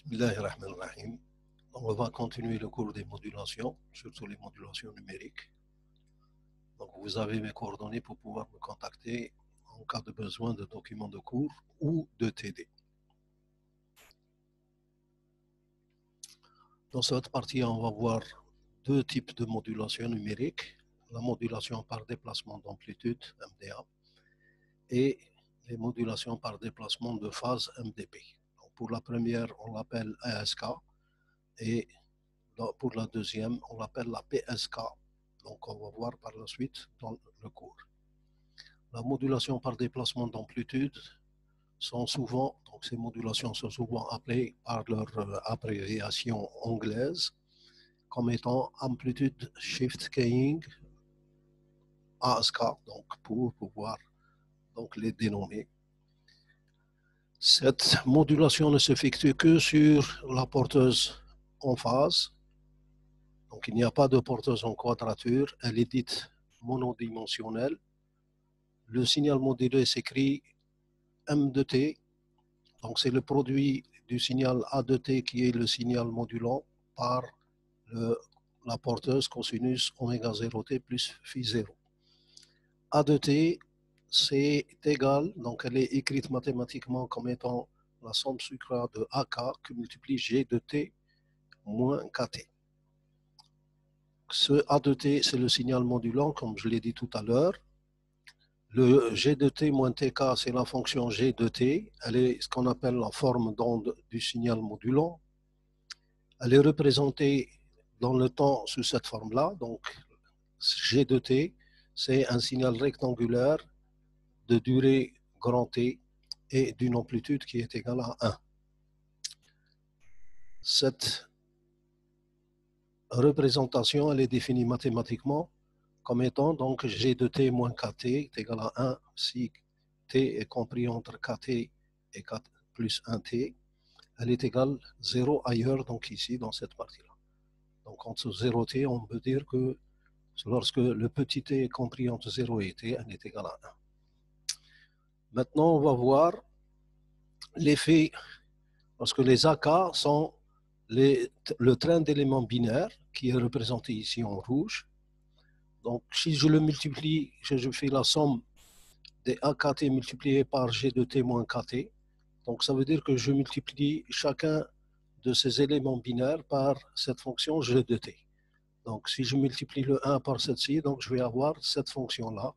Bismillahirrahmanirrahim. On va continuer le cours des modulations, surtout les modulations numériques. Donc, vous avez mes coordonnées pour pouvoir me contacter en cas de besoin de documents de cours ou de TD. Dans cette partie, on va voir deux types de modulation numérique, la modulation par déplacement d'amplitude, MDA, et les modulations par déplacement de phase, MDP. Donc, pour la première, on l'appelle ASK, et pour la deuxième, on l'appelle la PSK. Donc, on va voir par la suite dans le cours. La modulation par déplacement d'amplitude sont souvent, donc ces modulations sont souvent appelées par leur abréviation anglaise comme étant amplitude shift keying, ASK, donc pour pouvoir donc les dénommer. Cette modulation ne s'effectue que sur la porteuse en phase. Donc, il n'y a pas de porteuse en quadrature, elle est dite monodimensionnelle. Le signal modulé s'écrit M de T, donc c'est le produit du signal A de T qui est le signal modulant par la porteuse cosinus oméga 0T plus phi 0. A de T, c'est égal, donc elle est écrite mathématiquement comme étant la somme sucrale de AK que multiplie G de T moins KT. Ce A de T, c'est le signal modulant, comme je l'ai dit tout à l'heure. Le G de T moins TK, c'est la fonction G de T. Elle est ce qu'on appelle la forme d'onde du signal modulant. Elle est représentée dans le temps sous cette forme-là. Donc, G de T, c'est un signal rectangulaire de durée grand T et d'une amplitude qui est égale à 1. Cette représentation, elle est définie mathématiquement comme étant donc G de T moins KT est égal à 1 si T est compris entre KT et 4 plus 1T. Elle est égale 0 ailleurs, donc ici dans cette partie-là. Donc entre 0T, on peut dire que lorsque le petit t est compris entre 0 et t, elle est égale à 1. Maintenant, on va voir l'effet, parce que les AK sont le train d'éléments binaires qui est représenté ici en rouge. Donc, si je le multiplie, je fais la somme des AKT multipliés par G de T moins KT. Donc, ça veut dire que je multiplie chacun de ces éléments binaires par cette fonction G de T. Donc, si je multiplie le 1 par celle-ci, donc je vais avoir cette fonction-là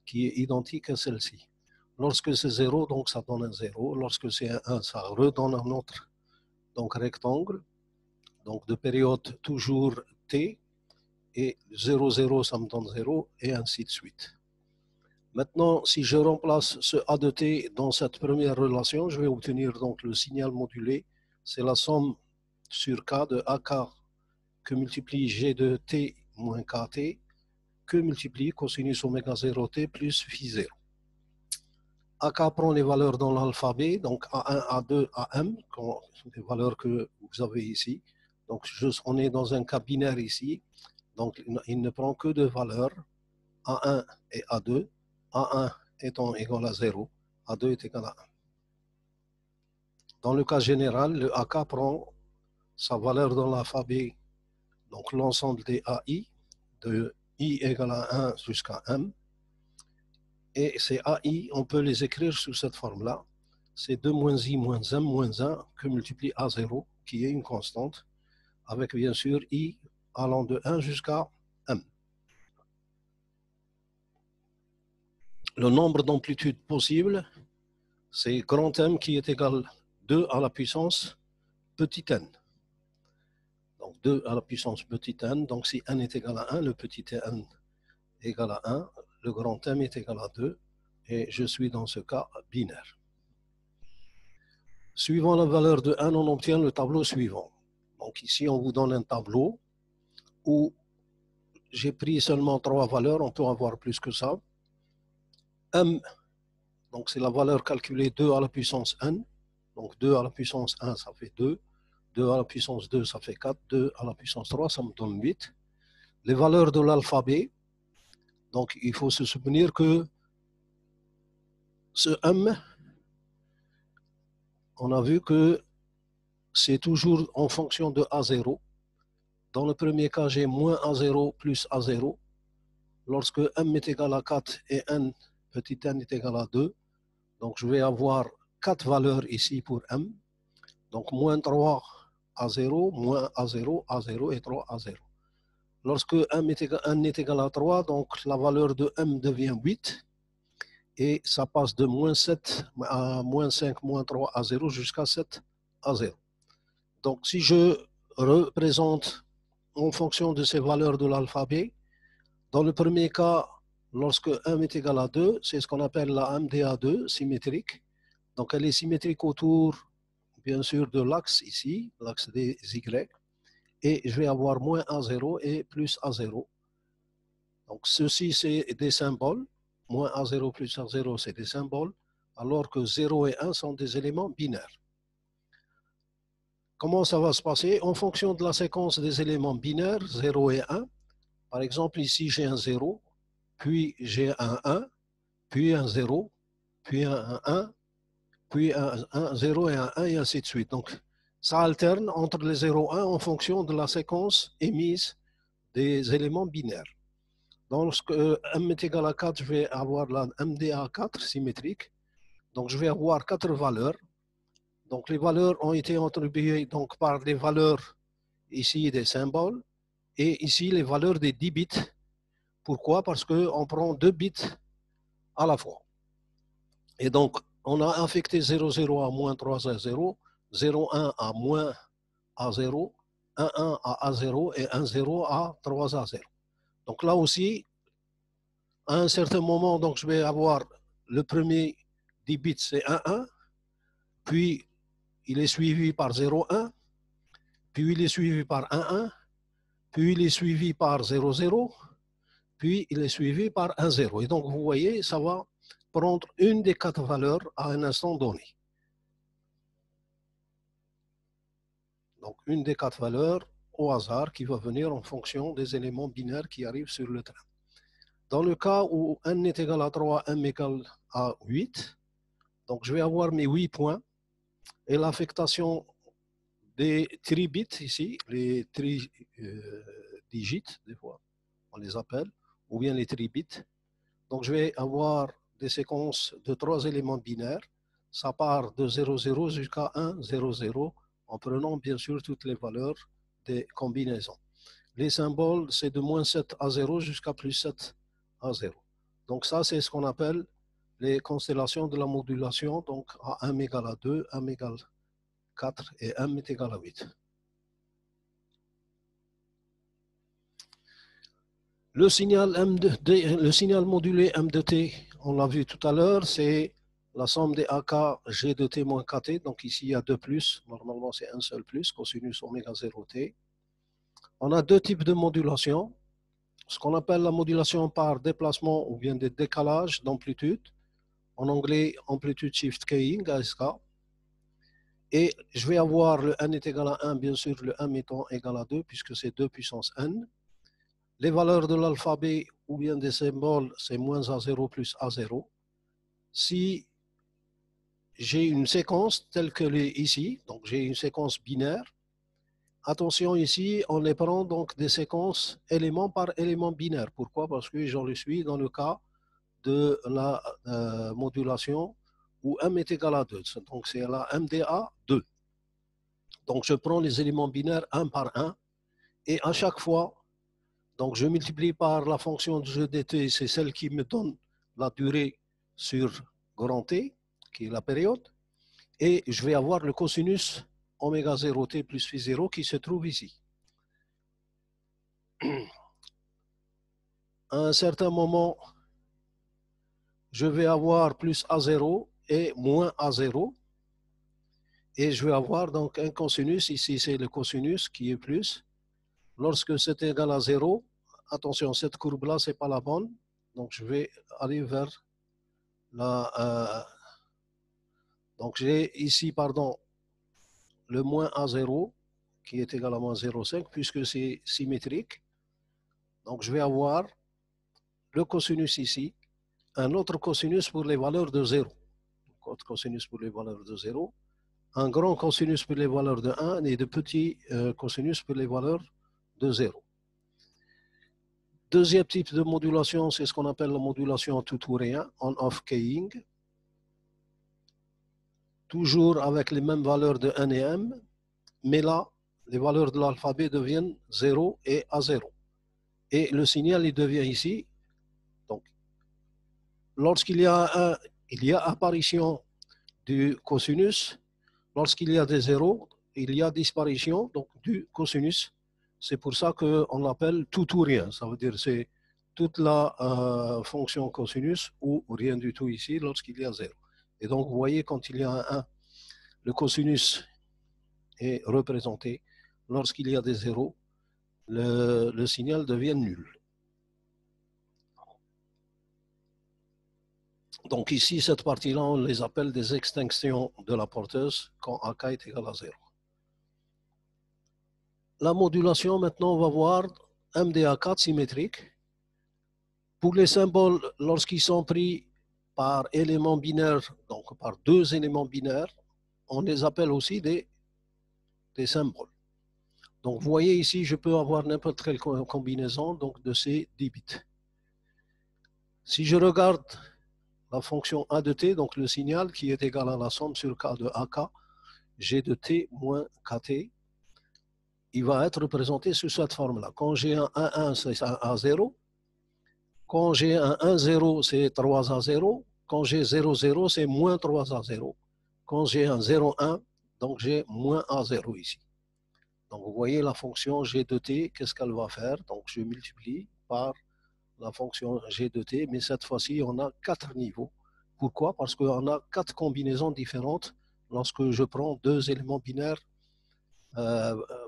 qui est identique à celle-ci. Lorsque c'est 0, donc ça donne un 0. Lorsque c'est un 1, ça redonne un autre donc rectangle, donc de période toujours t, et 0, 0, ça me donne 0, et ainsi de suite. Maintenant, si je remplace ce A de t dans cette première relation, je vais obtenir donc le signal modulé. C'est la somme sur K de AK que multiplie G de T moins KT que multiplie cosinus oméga 0T plus phi 0. AK prend les valeurs dans l'alphabet, donc A1, A2, AM, les valeurs que vous avez ici. Donc, on est dans un cas binaire ici. Donc, il ne prend que deux valeurs, A1 et A2. A1 étant égal à 0, A2 est égal à 1. Dans le cas général, le AK prend sa valeur dans l'alphabet, donc l'ensemble des AI, de I égale à 1 jusqu'à M. Et ces AI, on peut les écrire sous cette forme-là. C'est 2 moins I moins M moins 1 que multiplie A0, qui est une constante, avec bien sûr I allant de 1 jusqu'à M. Le nombre d'amplitudes possibles, c'est grand M qui est égal à 2 à la puissance petit n. Donc 2 à la puissance petit n, donc si n est égal à 1, le petit n est égal à 1, le grand M est égal à 2, et je suis dans ce cas binaire. Suivant la valeur de 1, on obtient le tableau suivant. Donc ici, on vous donne un tableau où j'ai pris seulement 3 valeurs, on peut avoir plus que ça. M, donc c'est la valeur calculée 2 à la puissance n. Donc 2 à la puissance 1, ça fait 2. 2 à la puissance 2, ça fait 4. 2 à la puissance 3, ça me donne 8. Les valeurs de l'alphabet, donc il faut se souvenir que ce M, on a vu que c'est toujours en fonction de A0. Dans le premier cas, j'ai moins A0 plus A0. Lorsque m est égal à 4 et n, petit n est égal à 2, donc je vais avoir 4 valeurs ici pour m. Donc moins 3 A0, moins A0, A0 et 3 A0. Lorsque n est égal à 3, donc la valeur de m devient 8. Et ça passe de moins 7 à moins 5, moins 3 à 0 jusqu'à 7 à 0. Donc si je représente en fonction de ces valeurs de l'alphabet, dans le premier cas, lorsque m est égal à 2, c'est ce qu'on appelle la MDA2 symétrique. Donc elle est symétrique autour, bien sûr, de l'axe ici, l'axe des Y. Et je vais avoir moins A0 et plus A0. Donc ceci, c'est des symboles. Moins A0 plus A0, c'est des symboles, alors que 0 et 1 sont des éléments binaires. Comment ça va se passer? En fonction de la séquence des éléments binaires, 0 et 1, par exemple, ici j'ai un 0, puis j'ai un 1, puis un 0, puis un 1, puis un 0 et un 1, et ainsi de suite. Donc, ça alterne entre les 0 et 1 en fonction de la séquence émise des éléments binaires. Donc, lorsque m est égal à 4, je vais avoir la MDA4 symétrique. Donc, je vais avoir 4 valeurs. Donc, les valeurs ont été attribuées donc, par des valeurs ici des symboles et ici les valeurs des 10 bits. Pourquoi? Parce qu'on prend 2 bits à la fois. Et donc, on a affecté 0,0 à moins 3 à 0, 0,1 à moins A0, 1,1 à A0 et 1,0 à 3 à 0. Donc là aussi, à un certain moment, donc, je vais avoir le premier 10 bits, c'est 1,1, puis il est suivi par 0,1, puis il est suivi par 1,1, puis il est suivi par 0,0, puis il est suivi par 1,0. Et donc, vous voyez, ça va prendre une des 4 valeurs à un instant donné. Donc, une des 4 valeurs au hasard qui va venir en fonction des éléments binaires qui arrivent sur le train. Dans le cas où n est égal à 3, m égale à 8, donc je vais avoir mes 8 points et l'affectation des tribits ici, les digits, des fois on les appelle, ou bien les tribits. Donc je vais avoir des séquences de 3 éléments binaires. Ça part de 0,0 jusqu'à 1,0,0 en prenant bien sûr toutes les valeurs des combinaisons. Les symboles, c'est de moins 7 à 0 jusqu'à plus 7 à 0. Donc ça, c'est ce qu'on appelle les constellations de la modulation. Donc à m égale à 2, m égale 4 et m est égal à 8. Le signal, le signal modulé M de T, on l'a vu tout à l'heure, c'est la somme des AK G de T moins KT. Donc ici, il y a 2 plus. Normalement, c'est un seul plus, cosinus oméga 0T. On a 2 types de modulation. Ce qu'on appelle la modulation par déplacement ou bien des décalages d'amplitude. En anglais, amplitude shift keying, ASK. Et je vais avoir le n est égal à 1, bien sûr, le m étant égal à 2, puisque c'est 2 puissance n. Les valeurs de l'alphabet ou bien des symboles, c'est moins A0 plus A0. Si j'ai une séquence telle que ici, donc j'ai une séquence binaire, attention ici, on les prend donc des séquences élément par élément binaire. Pourquoi? Parce que j'en suis dans le cas de la modulation où m est égal à 2. Donc c'est la MDA 2. Donc je prends les éléments binaires un par un et à chaque fois, donc je multiplie par la fonction de G dt, c'est celle qui me donne la durée sur grand T, qui est la période, et je vais avoir le cosinus oméga 0t plus phi 0 qui se trouve ici. À un certain moment, je vais avoir plus A0 et moins A0, et je vais avoir donc un cosinus, ici c'est le cosinus qui est plus. Lorsque c'est égal à 0, attention, cette courbe-là, ce n'est pas la bonne, donc je vais aller vers la... donc j'ai ici, pardon, le moins A0 qui est égal à moins 0,5 puisque c'est symétrique. Donc je vais avoir le cosinus ici, un autre cosinus pour les valeurs de 0. Autre cosinus pour les valeurs de 0. un grand cosinus pour les valeurs de 1 et de petits cosinus pour les valeurs de 0. Deuxième type de modulation, c'est ce qu'on appelle la modulation tout ou rien, on-off keying. Toujours avec les mêmes valeurs de n et m, mais là, les valeurs de l'alphabet deviennent 0 et A0. Et le signal, il devient ici. Donc, lorsqu'il y a apparition du cosinus, lorsqu'il y a des zéros, il y a disparition donc, du cosinus. C'est pour ça qu'on l'appelle tout ou rien. Ça veut dire c'est toute la fonction cosinus ou rien du tout ici lorsqu'il y a 0. Et donc, vous voyez, quand il y a un 1, le cosinus est représenté. Lorsqu'il y a des zéros, le signal devient nul. Donc ici, cette partie-là, on les appelle des extinctions de la porteuse quand AK est égal à 0. La modulation, maintenant, on va voir MDA4 symétrique. Pour les symboles, lorsqu'ils sont pris par éléments binaires, donc par deux éléments binaires, on les appelle aussi des symboles. Donc vous voyez ici, je peux avoir n'importe quelle combinaison donc, de ces 10 bits. Si je regarde la fonction A de t, donc le signal qui est égal à la somme sur K de AK, G de t moins KT, il va être représenté sous cette forme-là. Quand j'ai un 1, 1, c'est un A0. Quand j'ai un 1, 0, c'est 3 A0. Quand j'ai 0, 0, c'est moins 3 A0. Quand j'ai un 0, 1, donc j'ai moins A0 ici. Donc vous voyez la fonction G de t, qu'est-ce qu'elle va faire? Donc je multiplie par la fonction G de t, mais cette fois-ci, on a 4 niveaux. Pourquoi? Parce qu'on a 4 combinaisons différentes lorsque je prends deux éléments binaires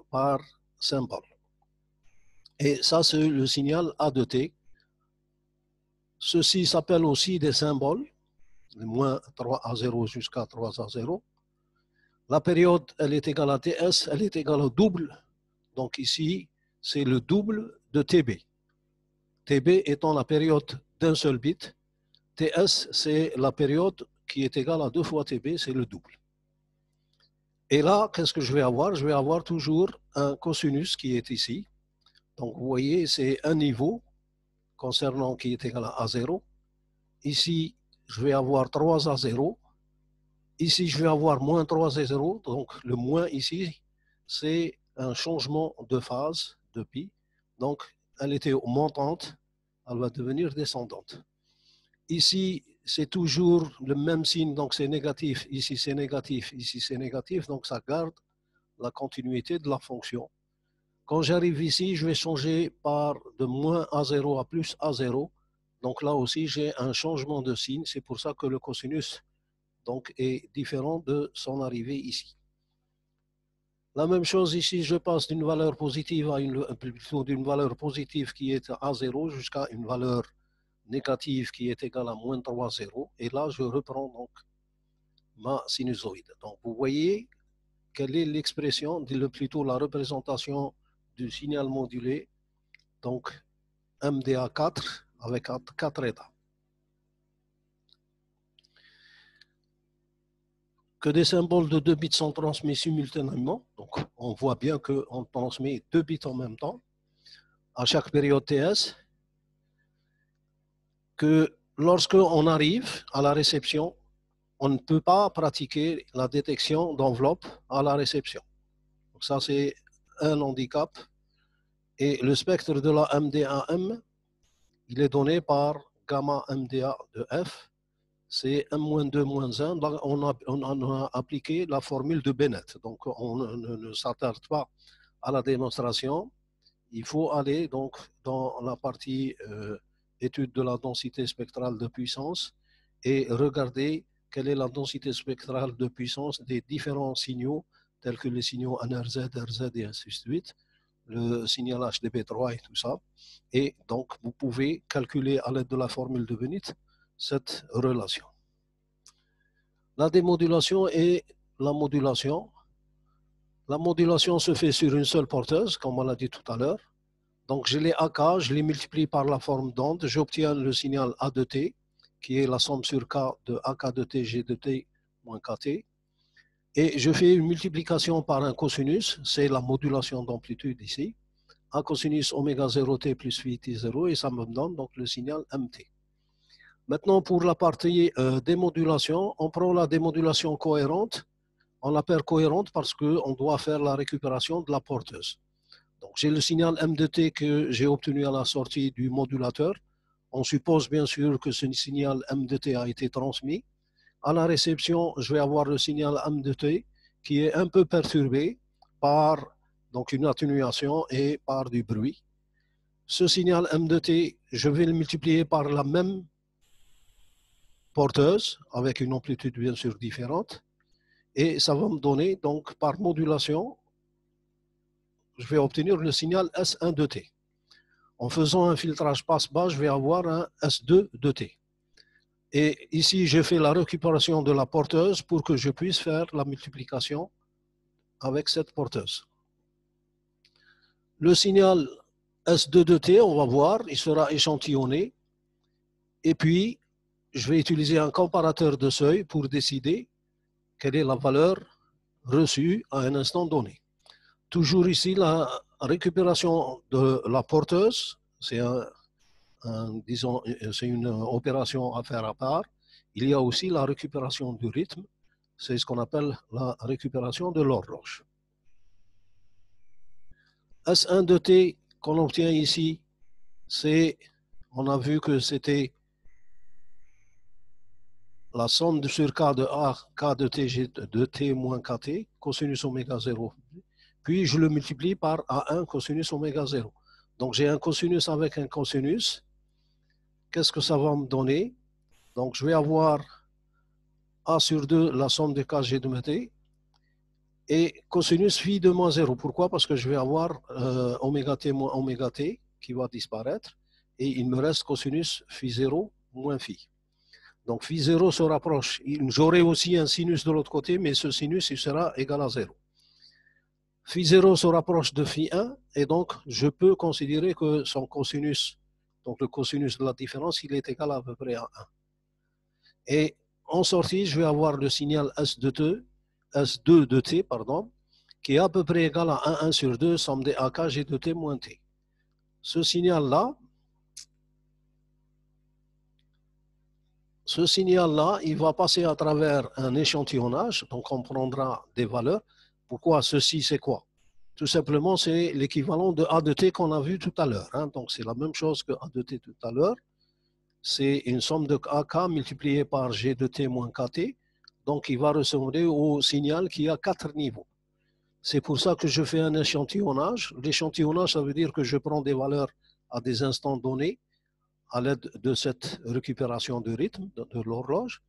par symbole. Et ça, c'est le signal A de t. Ceci s'appelle aussi des symboles, de moins 3A0 jusqu'à 3A0. La période, elle est égale à TS, elle est égale au double. Donc ici, c'est le double de TB. TB étant la période d'un seul bit. TS, c'est la période qui est égale à 2 fois TB, c'est le double. Et là, qu'est-ce que je vais avoir? Je vais avoir toujours un cosinus qui est ici. Donc, vous voyez, c'est un niveau concernant qui est égal à A0. Ici, je vais avoir 3A0. Ici, je vais avoir moins 3A0. Donc, le moins ici, c'est un changement de phase de pi. Donc, elle était montante, elle va devenir descendante. Ici, c'est toujours le même signe, donc c'est négatif. Ici, c'est négatif. Ici, c'est négatif. Donc, ça garde la continuité de la fonction. Quand j'arrive ici, je vais changer par de moins A0 à plus A0. Donc, là aussi, j'ai un changement de signe. C'est pour ça que le cosinus donc, est différent de son arrivée ici. La même chose ici, je passe d'une valeur positive à plutôt d'une valeur positive qui est A0 jusqu'à une valeur négative qui est égale à moins 3,0. Et là, je reprends donc ma sinusoïde. Donc, vous voyez quelle est l'expression, plutôt la représentation du signal modulé, donc MDA4 avec 4 états. Que des symboles de 2 bits sont transmis simultanément. Donc, on voit bien qu'on transmet 2 bits en même temps à chaque période TS. Que lorsqu'on arrive à la réception, on ne peut pas pratiquer la détection d'enveloppe à la réception. Donc ça, c'est un handicap. Et le spectre de la MDAM, il est donné par gamma MDA de F. C'est M-2-1. Là, on a appliqué la formule de Bennett. Donc, on ne s'attarde pas à la démonstration. Il faut aller donc dans la partie étude de la densité spectrale de puissance et regarder quelle est la densité spectrale de puissance des différents signaux, tels que les signaux NRZ, RZ et ainsi de suite, le signal HDB3 et tout ça. Et donc, vous pouvez calculer à l'aide de la formule de Bennett cette relation. La démodulation et la modulation. La modulation se fait sur une seule porteuse, comme on l'a dit tout à l'heure. Donc, je les AK, je les multiplie par la forme d'onde, j'obtiens le signal A de t, qui est la somme sur K de AK de t, G de t, moins KT. Et je fais une multiplication par un cosinus, c'est la modulation d'amplitude ici, un cosinus oméga 0t plus phi t0, et ça me donne donc le signal mt. Maintenant, pour la partie démodulation, on prend la démodulation cohérente. On l'appelle cohérente parce qu'on doit faire la récupération de la porteuse. Donc, j'ai le signal M de T que j'ai obtenu à la sortie du modulateur. On suppose bien sûr que ce signal M de T a été transmis. À la réception, je vais avoir le signal M de T qui est un peu perturbé par donc, une atténuation et par du bruit. Ce signal M de T, je vais le multiplier par la même porteuse avec une amplitude bien sûr différente. Et ça va me donner, donc par modulation, je vais obtenir le signal S1 de T. En faisant un filtrage passe-bas, je vais avoir un S2 de T. Et ici, j'ai fait la récupération de la porteuse pour que je puisse faire la multiplication avec cette porteuse. Le signal S2 de T, on va voir, il sera échantillonné. Et puis, je vais utiliser un comparateur de seuil pour décider quelle est la valeur reçue à un instant donné. Toujours ici, la récupération de la porteuse, c'est une opération à faire à part. Il y a aussi la récupération du rythme, c'est ce qu'on appelle la récupération de l'horloge. S1 de T qu'on obtient ici, on a vu que c'était la somme sur K de A, K de T, de T moins KT, cosinus oméga 0. Puis je le multiplie par A1 cosinus oméga 0. Donc j'ai un cosinus avec un cosinus. Qu'est-ce que ça va me donner? Donc je vais avoir A sur 2, la somme des KG de T, et cosinus phi de moins 0. Pourquoi? Parce que je vais avoir oméga T moins oméga T qui va disparaître, et il me reste cosinus phi 0 moins phi. Donc phi 0 se rapproche. J'aurai aussi un sinus de l'autre côté, mais ce sinus il sera égal à 0. Phi 0 se rapproche de phi 1, et donc je peux considérer que son cosinus, donc le cosinus de la différence, il est égal à peu près à 1. Et en sortie, je vais avoir le signal S2 de T, pardon, qui est à peu près égal à 1 sur 2, somme des AK G de T moins T. Ce signal-là, il va passer à travers un échantillonnage, donc on prendra des valeurs. Pourquoi? Ceci, c'est quoi? Tout simplement, c'est l'équivalent de A de T qu'on a vu tout à l'heure. Hein. Donc, c'est la même chose que A de T tout à l'heure. C'est une somme de AK multipliée par G de T moins KT. Donc, il va ressembler au signal qui a 4 niveaux. C'est pour ça que je fais un échantillonnage. L'échantillonnage, ça veut dire que je prends des valeurs à des instants donnés à l'aide de cette récupération de rythme de l'horloge.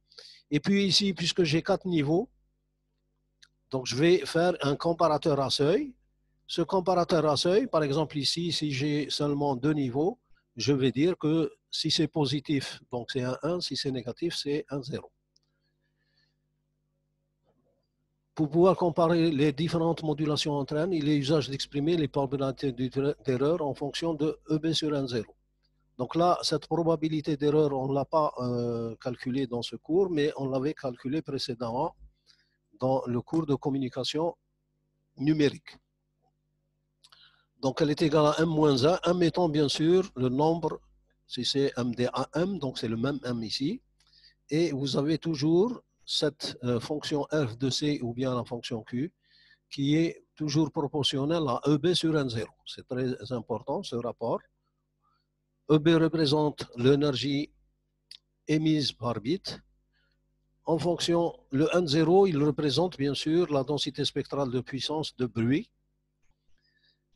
Et puis ici, puisque j'ai 4 niveaux, donc je vais faire un comparateur à seuil. Ce comparateur à seuil, par exemple ici, si j'ai seulement 2 niveaux, je vais dire que si c'est positif, donc c'est un 1, si c'est négatif, c'est un 0. Pour pouvoir comparer les différentes modulations entre elles, il est usage d'exprimer les probabilités d'erreur en fonction de EB sur N0. Donc là, cette probabilité d'erreur, on ne l'a pas calculée dans ce cours, mais on l'avait calculée précédemment dans le cours de communication numérique. Donc elle est égale à m-1, m étant bien sûr le nombre, si c'est MDAM, donc c'est le même m ici, et vous avez toujours cette fonction f de c ou bien la fonction q qui est toujours proportionnelle à EB sur N0. C'est très important ce rapport. EB représente l'énergie émise par bit. En fonction, le N0, il représente bien sûr la densité spectrale de puissance de bruit.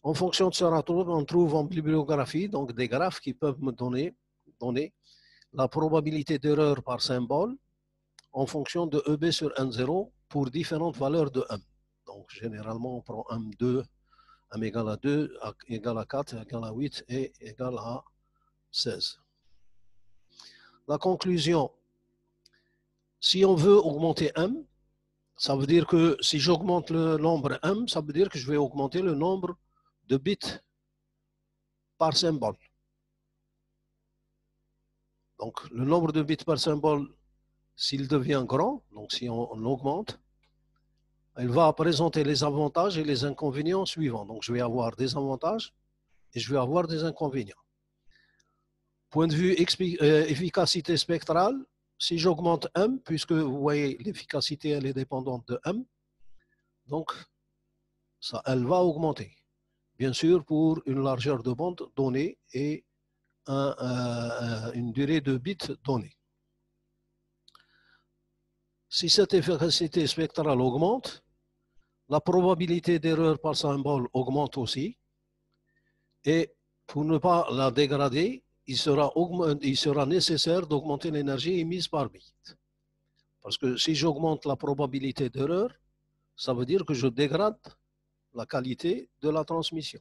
En fonction de ce rapport, on trouve en bibliographie donc des graphes qui peuvent me donner la probabilité d'erreur par symbole en fonction de EB sur N0 pour différentes valeurs de M. Donc généralement, on prend M2, M égale à 2, égale à 4, égale à 8 et égale à 16. La conclusion, si on veut augmenter M, ça veut dire que si j'augmente le nombre M, ça veut dire que je vais augmenter le nombre de bits par symbole. Donc le nombre de bits par symbole, s'il devient grand, donc si on augmente, Elle va présenter les avantages et les inconvénients suivants. Donc, je vais avoir des avantages et je vais avoir des inconvénients. Point de vue efficacité spectrale, si j'augmente M, puisque vous voyez l'efficacité, elle est dépendante de M, donc ça, elle va augmenter. Bien sûr, pour une largeur de bande donnée et une durée de bits donnée. Si cette efficacité spectrale augmente, la probabilité d'erreur par symbole augmente aussi. Et pour ne pas la dégrader, il sera nécessaire d'augmenter l'énergie émise par bit. Parce que si j'augmente la probabilité d'erreur, ça veut dire que je dégrade la qualité de la transmission.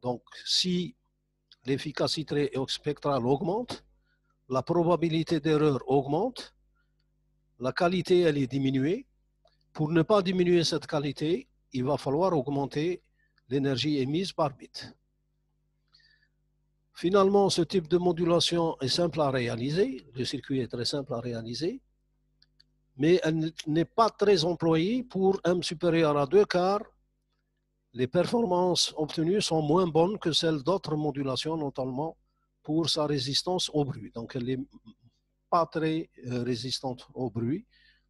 Donc, si l'efficacité spectrale augmente, la probabilité d'erreur augmente, la qualité, elle est diminuée. Pour ne pas diminuer cette qualité, il va falloir augmenter l'énergie émise par bit. Finalement, ce type de modulation est simple à réaliser. Le circuit est très simple à réaliser, mais elle n'est pas très employée pour M supérieur à 2, car les performances obtenues sont moins bonnes que celles d'autres modulations, notamment pour sa résistance au bruit. Donc, elle n'est pas très résistante au bruit.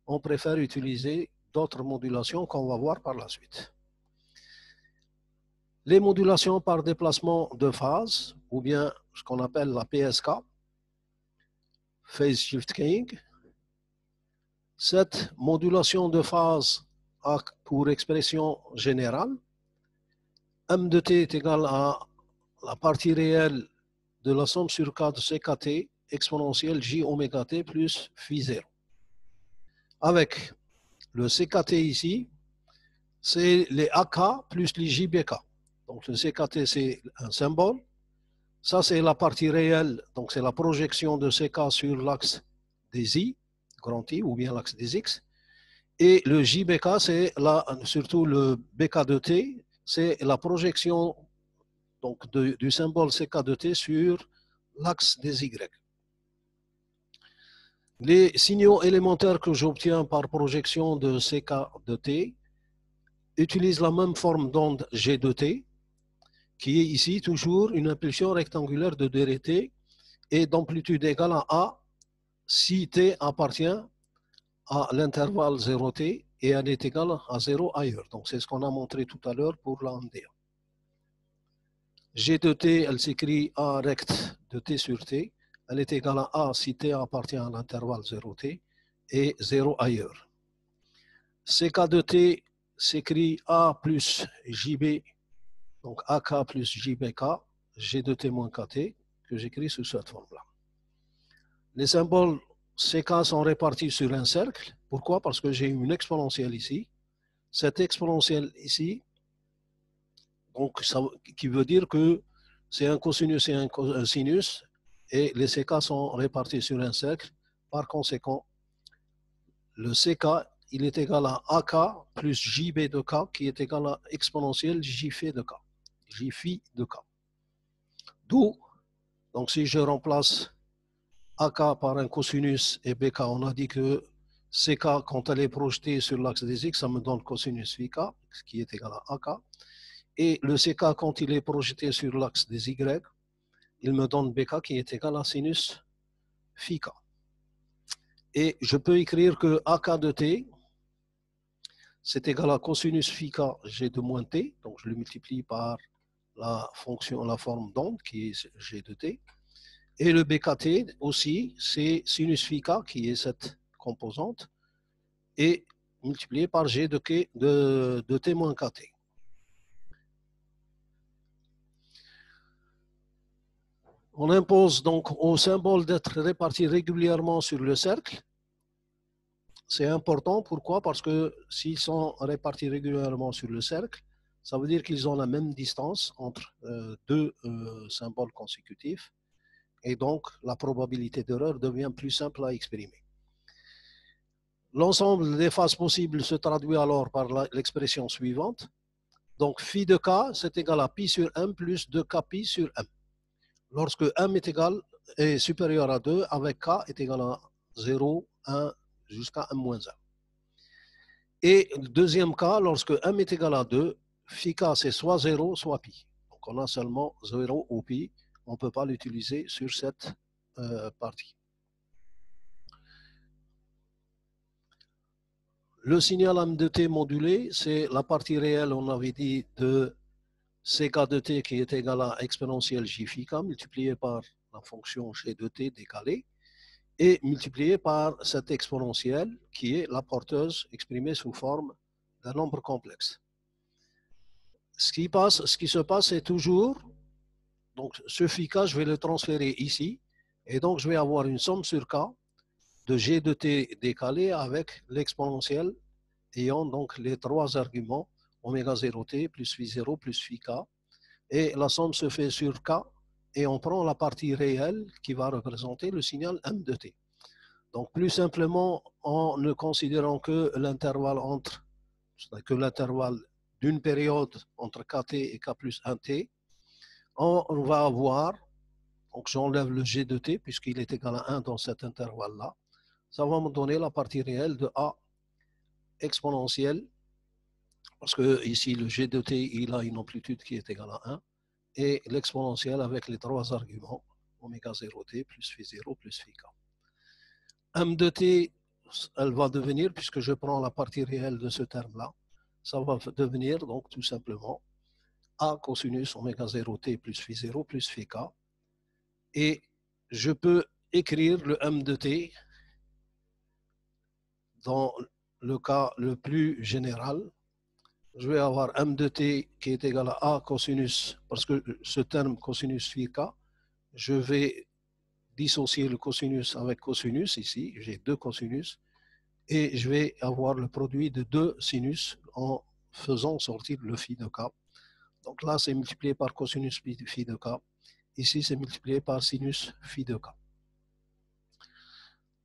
On préfère utiliser d'autres modulations qu'on va voir par la suite. Les modulations par déplacement de phase, ou bien ce qu'on appelle la PSK, Phase Shift Keying. Cette modulation de phase a pour expression générale M de t est égal à la partie réelle de la somme sur K de CKT exponentielle J oméga t plus phi 0. Avec le CKT ici, c'est les AK plus les JBK. Donc le CKT, c'est un symbole. Ça, c'est la partie réelle, donc c'est la projection de CK sur l'axe des I, grand I, ou bien l'axe des X. Et le JBK, c'est surtout le BK de T, c'est la projection donc, du symbole CK de T sur l'axe des Y. Les signaux élémentaires que j'obtiens par projection de CK de T utilisent la même forme d'onde G de T, qui est ici toujours une impulsion rectangulaire de dt et d'amplitude égale à A si T appartient à l'intervalle 0T et elle est égale à 0 ailleurs. Donc c'est ce qu'on a montré tout à l'heure pour la MDA. G de T, elle s'écrit A rect de T sur T. Elle est égale à A si T appartient à l'intervalle 0T et 0 ailleurs. CK de T s'écrit A plus JB, donc AK plus JBK, G de T moins KT, que j'écris sous cette forme-là. Les symboles CK sont répartis sur un cercle. Pourquoi? Parce que j'ai une exponentielle ici. Cette exponentielle ici, donc ça, qui veut dire que c'est un cosinus et un sinus, et les CK sont répartis sur un cercle. Par conséquent, le CK, il est égal à AK plus JB de K, qui est égal à exponentielle J de K. J de K. D'où, donc si je remplace AK par un cosinus et BK, on a dit que CK, quand elle est projetée sur l'axe des X, ça me donne cosinus phi K, qui est égal à AK. Et le CK, quand il est projeté sur l'axe des Y, il me donne BK qui est égal à sinus phi K. Et je peux écrire que AK de T, c'est égal à cosinus phi K G de moins T, donc je le multiplie par la fonction, la forme d'onde qui est G de T. Et le BKT aussi, c'est sinus phi K qui est cette composante, et multiplié par G de T moins KT. On impose donc au symbole d'être réparti régulièrement sur le cercle. C'est important, pourquoi? Parce que s'ils sont répartis régulièrement sur le cercle, ça veut dire qu'ils ont la même distance entre deux symboles consécutifs, et donc la probabilité d'erreur devient plus simple à exprimer. L'ensemble des phases possibles se traduit alors par l'expression suivante. Donc phi de k, c'est égal à pi sur m plus 2k pi sur m. Lorsque m est supérieur à 2, avec k est égal à 0, 1, jusqu'à m moins 1. Et le deuxième cas, lorsque m est égal à 2, phi k c'est soit 0, soit pi. Donc on a seulement 0 ou pi. On ne peut pas l'utiliser sur cette partie. Le signal m de t modulé, c'est la partie réelle, on avait dit, de ck de t qui est égal à exponentielle j phi k multiplié par la fonction g de t décalée et multiplié par cette exponentielle qui est la porteuse exprimée sous forme d'un nombre complexe. Ce qui se passe, c'est toujours, donc ce phi k, je vais le transférer ici, et donc je vais avoir une somme sur k de g de t décalé avec l'exponentielle ayant donc les trois arguments oméga 0t plus phi 0 plus phi k, et la somme se fait sur k, et on prend la partie réelle qui va représenter le signal m de t. Donc plus simplement, en ne considérant que l'intervalle d'une période entre kt et k plus 1t, on va avoir, donc j'enlève le g de t puisqu'il est égal à 1 dans cet intervalle-là, ça va me donner la partie réelle de a exponentielle, parce que ici le g de t, il a une amplitude qui est égale à 1, et l'exponentielle avec les trois arguments, oméga 0t plus phi 0 plus phi k. M de t, elle va devenir, puisque je prends la partie réelle de ce terme-là, ça va devenir donc tout simplement a cosinus oméga 0t plus phi 0 plus phi k. Et je peux écrire le M de t dans le cas le plus général. Je vais avoir M de t qui est égal à a cosinus, parce que ce terme cosinus phi k, je vais dissocier le cosinus avec cosinus ici, j'ai deux cosinus, et je vais avoir le produit de deux sinus en faisant sortir le phi de k. Donc là, c'est multiplié par cosinus phi de k. Ici, c'est multiplié par sinus phi de k.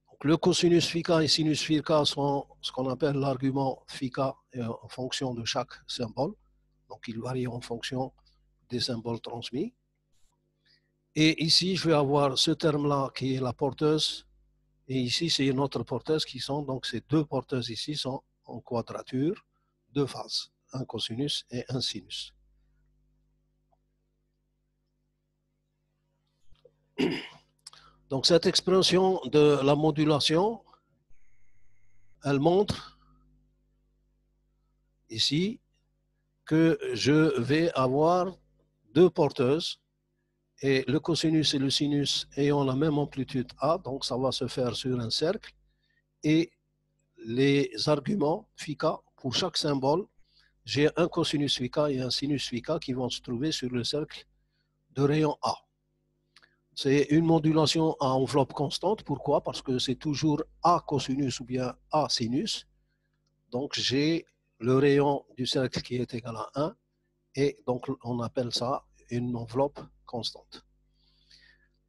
Donc, le cosinus phi k et sinus phi k sont ce qu'on appelle l'argument phi k en fonction de chaque symbole. Donc, ils varient en fonction des symboles transmis. Et ici, je vais avoir ce terme-là qui est la porteuse. Et ici, c'est une autre porteuse qui sont, donc ces deux porteuses ici sont en quadrature, deux phases, un cosinus et un sinus. Donc cette expression de la modulation, elle montre ici que je vais avoir deux porteuses et le cosinus et le sinus ayant la même amplitude A, donc ça va se faire sur un cercle, et les arguments phi k pour chaque symbole, j'ai un cosinus phi k et un sinus phi k qui vont se trouver sur le cercle de rayon A. C'est une modulation à enveloppe constante. Pourquoi? Parce que c'est toujours A cosinus ou bien A sinus. Donc j'ai le rayon du cercle qui est égal à 1 et donc on appelle ça une enveloppe constante.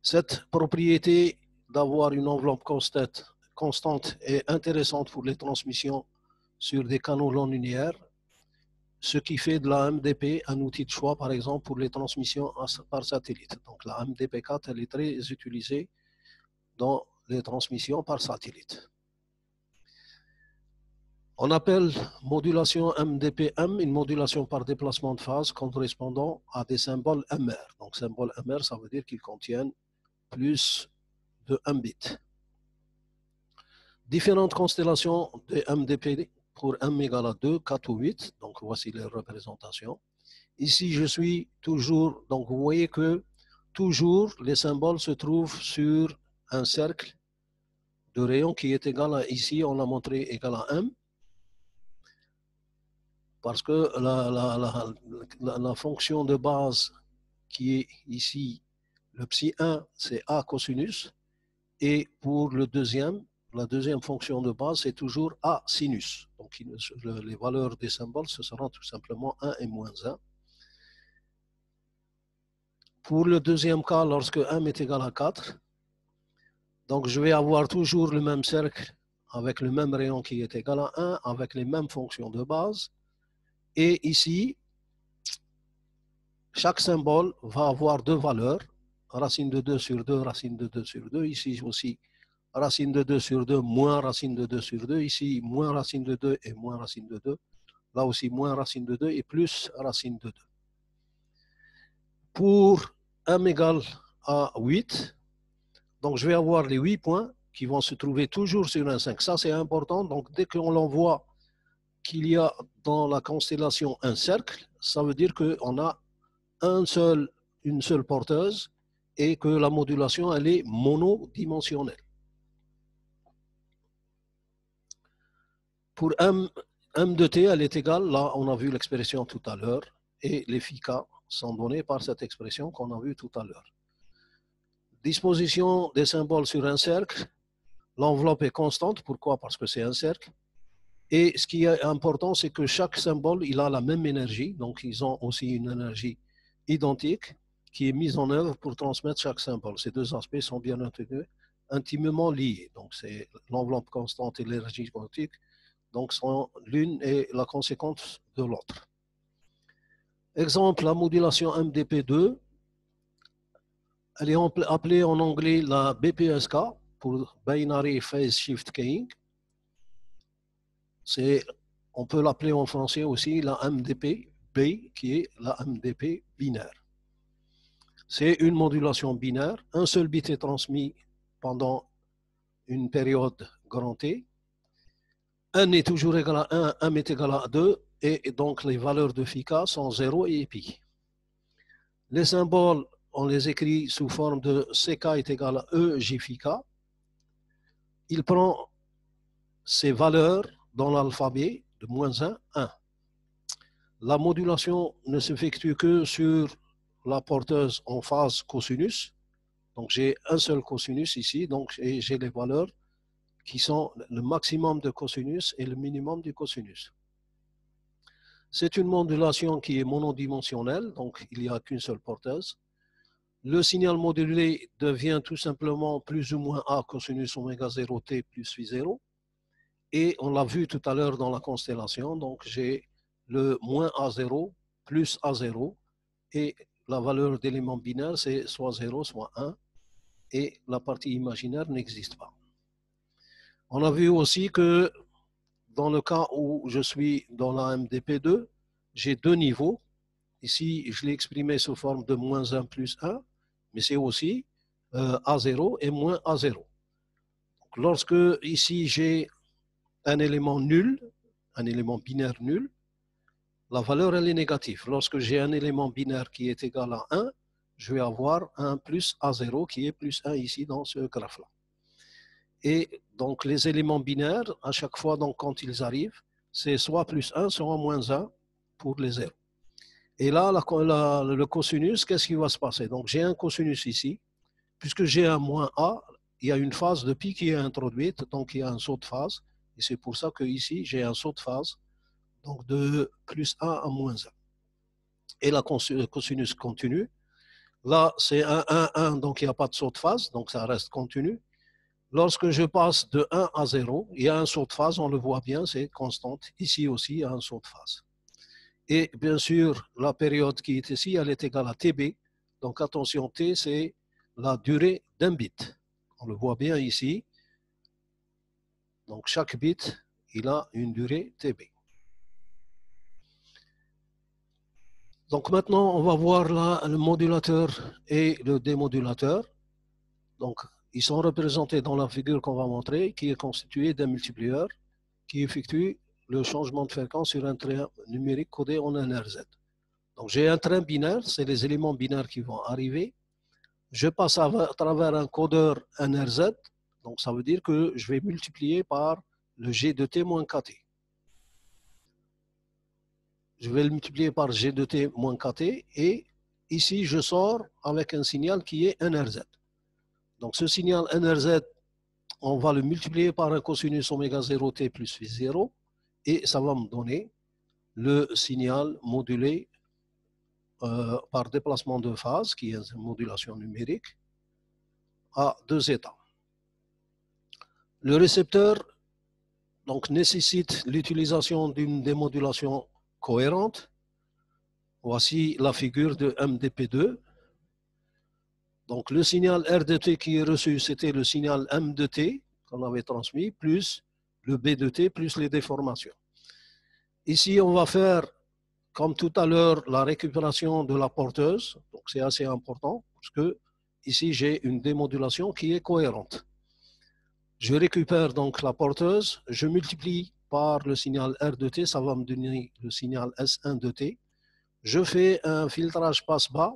Cette propriété d'avoir une enveloppe constante est intéressante pour les transmissions sur des canaux non linéaires, ce qui fait de la MDP un outil de choix, par exemple, pour les transmissions par satellite. Donc la MDP4, elle est très utilisée dans les transmissions par satellite. On appelle modulation MDP-M une modulation par déplacement de phase correspondant à des symboles MR. Donc symbole MR, ça veut dire qu'ils contiennent plus de 1 bit. Différentes constellations de MDP pour M égale à 2, 4 ou 8. Donc voici les représentations. Ici, je suis toujours, donc vous voyez que toujours les symboles se trouvent sur un cercle de rayon qui est égal à, ici on l'a montré, égal à M, parce que la fonction de base qui est ici, le psi 1, c'est A cosinus, et pour le la deuxième fonction de base, c'est toujours A sinus. Donc les valeurs des symboles, ce seront tout simplement 1 et moins 1. Pour le deuxième cas, lorsque m est égal à 4, donc je vais avoir toujours le même cercle avec le même rayon qui est égal à 1, avec les mêmes fonctions de base. Et ici, chaque symbole va avoir deux valeurs, racine de 2 sur 2, racine de 2 sur 2. Ici aussi, racine de 2 sur 2 moins racine de 2 sur 2. Ici, moins racine de 2 et moins racine de 2. Là aussi, moins racine de 2 et plus racine de 2. Pour m égale à 8, donc je vais avoir les 8 points qui vont se trouver toujours sur un 5. Ça, c'est important. Donc, dès qu'on l'envoie qu'il y a dans la constellation un cercle, ça veut dire qu'on a une seule porteuse et que la modulation, elle est monodimensionnelle. Pour m de t, elle est égale, là on a vu l'expression tout à l'heure, et les phi k sont donnés par cette expression qu'on a vue tout à l'heure. Disposition des symboles sur un cercle, l'enveloppe est constante, pourquoi? Parce que c'est un cercle. Et ce qui est important, c'est que chaque symbole, il a la même énergie, donc ils ont aussi une énergie identique qui est mise en œuvre pour transmettre chaque symbole. Ces deux aspects sont bien entendu intimement liés. Donc c'est l'enveloppe constante et l'énergie quantique, donc sont l'une et la conséquence de l'autre. Exemple, la modulation MDP2, elle est appelée en anglais la BPSK, pour Binary Phase Shift Keying. On peut l'appeler en français aussi la MDP B, qui est la MDP binaire. C'est une modulation binaire. Un seul bit est transmis pendant une période grand T. N est toujours égal à 1, M est égal à 2, et donc les valeurs de phi k sont 0 et pi. Les symboles, on les écrit sous forme de CK est égal à E J phi k. Il prend ces valeurs dans l'alphabet de moins 1, 1. La modulation ne s'effectue que sur la porteuse en phase cosinus. Donc j'ai un seul cosinus ici, donc j'ai les valeurs qui sont le maximum de cosinus et le minimum du cosinus. C'est une modulation qui est monodimensionnelle, donc il n'y a qu'une seule porteuse. Le signal modulé devient tout simplement plus ou moins A cosinus oméga 0 t plus phi 0. Et on l'a vu tout à l'heure dans la constellation, donc j'ai le moins A0 plus A0 et la valeur d'élément binaire c'est soit 0 soit 1 et la partie imaginaire n'existe pas. On a vu aussi que dans le cas où je suis dans la MDP2, j'ai deux niveaux. Ici, je l'ai exprimé sous forme de moins 1 plus 1, mais c'est aussi A0 et moins A0. Donc, lorsque ici j'ai un élément nul, un élément binaire nul, la valeur elle est négative. Lorsque j'ai un élément binaire qui est égal à 1, je vais avoir un plus A0 qui est plus 1 ici dans ce graphe-là. Et donc les éléments binaires, à chaque fois donc, quand ils arrivent, c'est soit plus 1, soit moins 1 pour les 0. Et là, le cosinus, qu'est-ce qui va se passer? Donc j'ai un cosinus ici, puisque j'ai un moins A, il y a une phase de pi qui est introduite, donc il y a un saut de phase, et c'est pour ça que ici j'ai un saut de phase, donc de plus 1 à moins 1. Et la cosinus continue. Là, c'est 1, 1, 1, donc il n'y a pas de saut de phase, donc ça reste continu. Lorsque je passe de 1 à 0, il y a un saut de phase, on le voit bien, c'est constante. Ici aussi, il y a un saut de phase. Et bien sûr, la période qui est ici, elle est égale à TB. Donc attention, T, c'est la durée d'un bit. On le voit bien ici. Donc chaque bit, il a une durée TB. Donc maintenant, on va voir là le modulateur et le démodulateur. Donc, ils sont représentés dans la figure qu'on va montrer, qui est constituée d'un multiplieur qui effectue le changement de fréquence sur un train numérique codé en NRZ. Donc, j'ai un train binaire, c'est les éléments binaires qui vont arriver. Je passe à travers un codeur NRZ, donc ça veut dire que je vais multiplier par le G de T moins KT. Je vais le multiplier par G de T moins KT et ici, je sors avec un signal qui est NRZ. Donc ce signal NRZ, on va le multiplier par un cosinus oméga 0 t plus phi 0 et ça va me donner le signal modulé par déplacement de phase, qui est une modulation numérique, à deux états. Le récepteur donc, nécessite l'utilisation d'une démodulation cohérente. Voici la figure de MDP2. Donc le signal R de T qui est reçu, c'était le signal M de T, qu'on avait transmis, plus le B de T, plus les déformations. Ici, on va faire, comme tout à l'heure, la récupération de la porteuse. Donc, c'est assez important parce que ici, j'ai une démodulation qui est cohérente. Je récupère donc la porteuse, je multiplie par le signal R de T, ça va me donner le signal S1 de T. Je fais un filtrage passe-bas,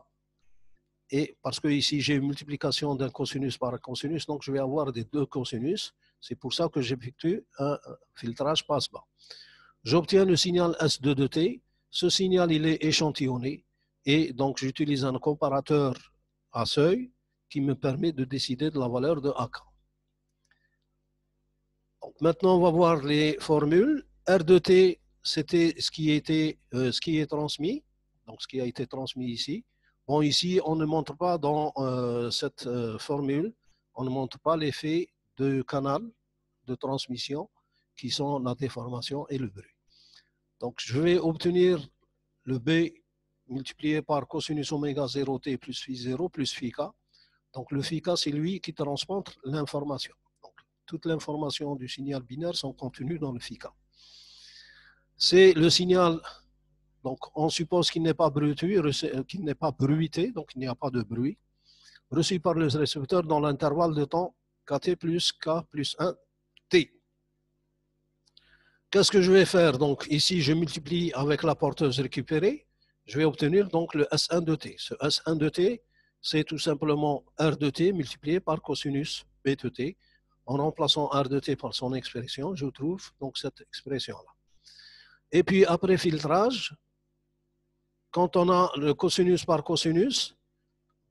et parce que ici j'ai une multiplication d'un cosinus par un cosinus, donc je vais avoir des deux cosinus. C'est pour ça que j'effectue un filtrage passe-bas. J'obtiens le signal S2 de T. Ce signal, il est échantillonné, et donc j'utilise un comparateur à seuil qui me permet de décider de la valeur de AK. Donc maintenant, on va voir les formules. R de T, c'était ce qui est transmis, donc ce qui a été transmis ici. Bon, ici, on ne montre pas dans cette formule, on ne montre pas l'effet de canal de transmission qui sont la déformation et le bruit. Donc, je vais obtenir le B multiplié par cosinus oméga 0T plus phi 0 plus phi K. Donc, le phi K, c'est lui qui transporte l'information. Toute l'information du signal binaire sont contenues dans le phi K. C'est le signal, donc on suppose qu'il n'est pas bruité, donc il n'y a pas de bruit, reçu par le récepteur dans l'intervalle de temps Kt plus K plus 1 T. Qu'est-ce que je vais faire? Donc ici, je multiplie avec la porteuse récupérée, je vais obtenir donc le S1 de T. Ce S1 de T, c'est tout simplement R de T multiplié par cosinus B de T. En remplaçant R de T par son expression, je trouve donc cette expression-là. Et puis après filtrage, quand on a le cosinus par cosinus,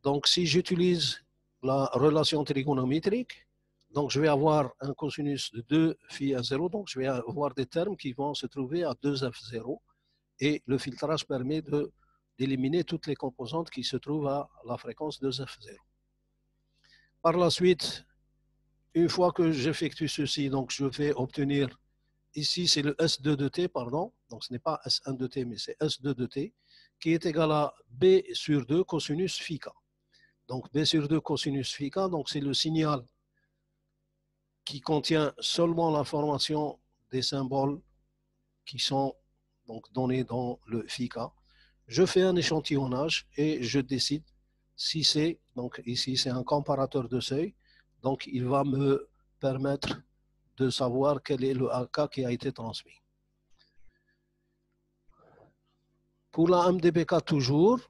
donc si j'utilise la relation trigonométrique, donc je vais avoir un cosinus de 2 phi à 0, donc je vais avoir des termes qui vont se trouver à 2f0, et le filtrage permet d'éliminer toutes les composantes qui se trouvent à la fréquence 2f0. Par la suite, une fois que j'effectue ceci, donc je vais obtenir, ici c'est le S2 de T, pardon, donc ce n'est pas S1 de T, mais c'est S2 de T, qui est égal à B sur 2 cosinus phi K. Donc B sur 2 cosinus phi K, donc c'est le signal qui contient seulement l'information des symboles qui sont donc donnés dans le phi K. Je fais un échantillonnage et je décide si c'est, donc ici c'est un comparateur de seuil, donc il va me permettre de savoir quel est le AK qui a été transmis. Pour la MDBK toujours,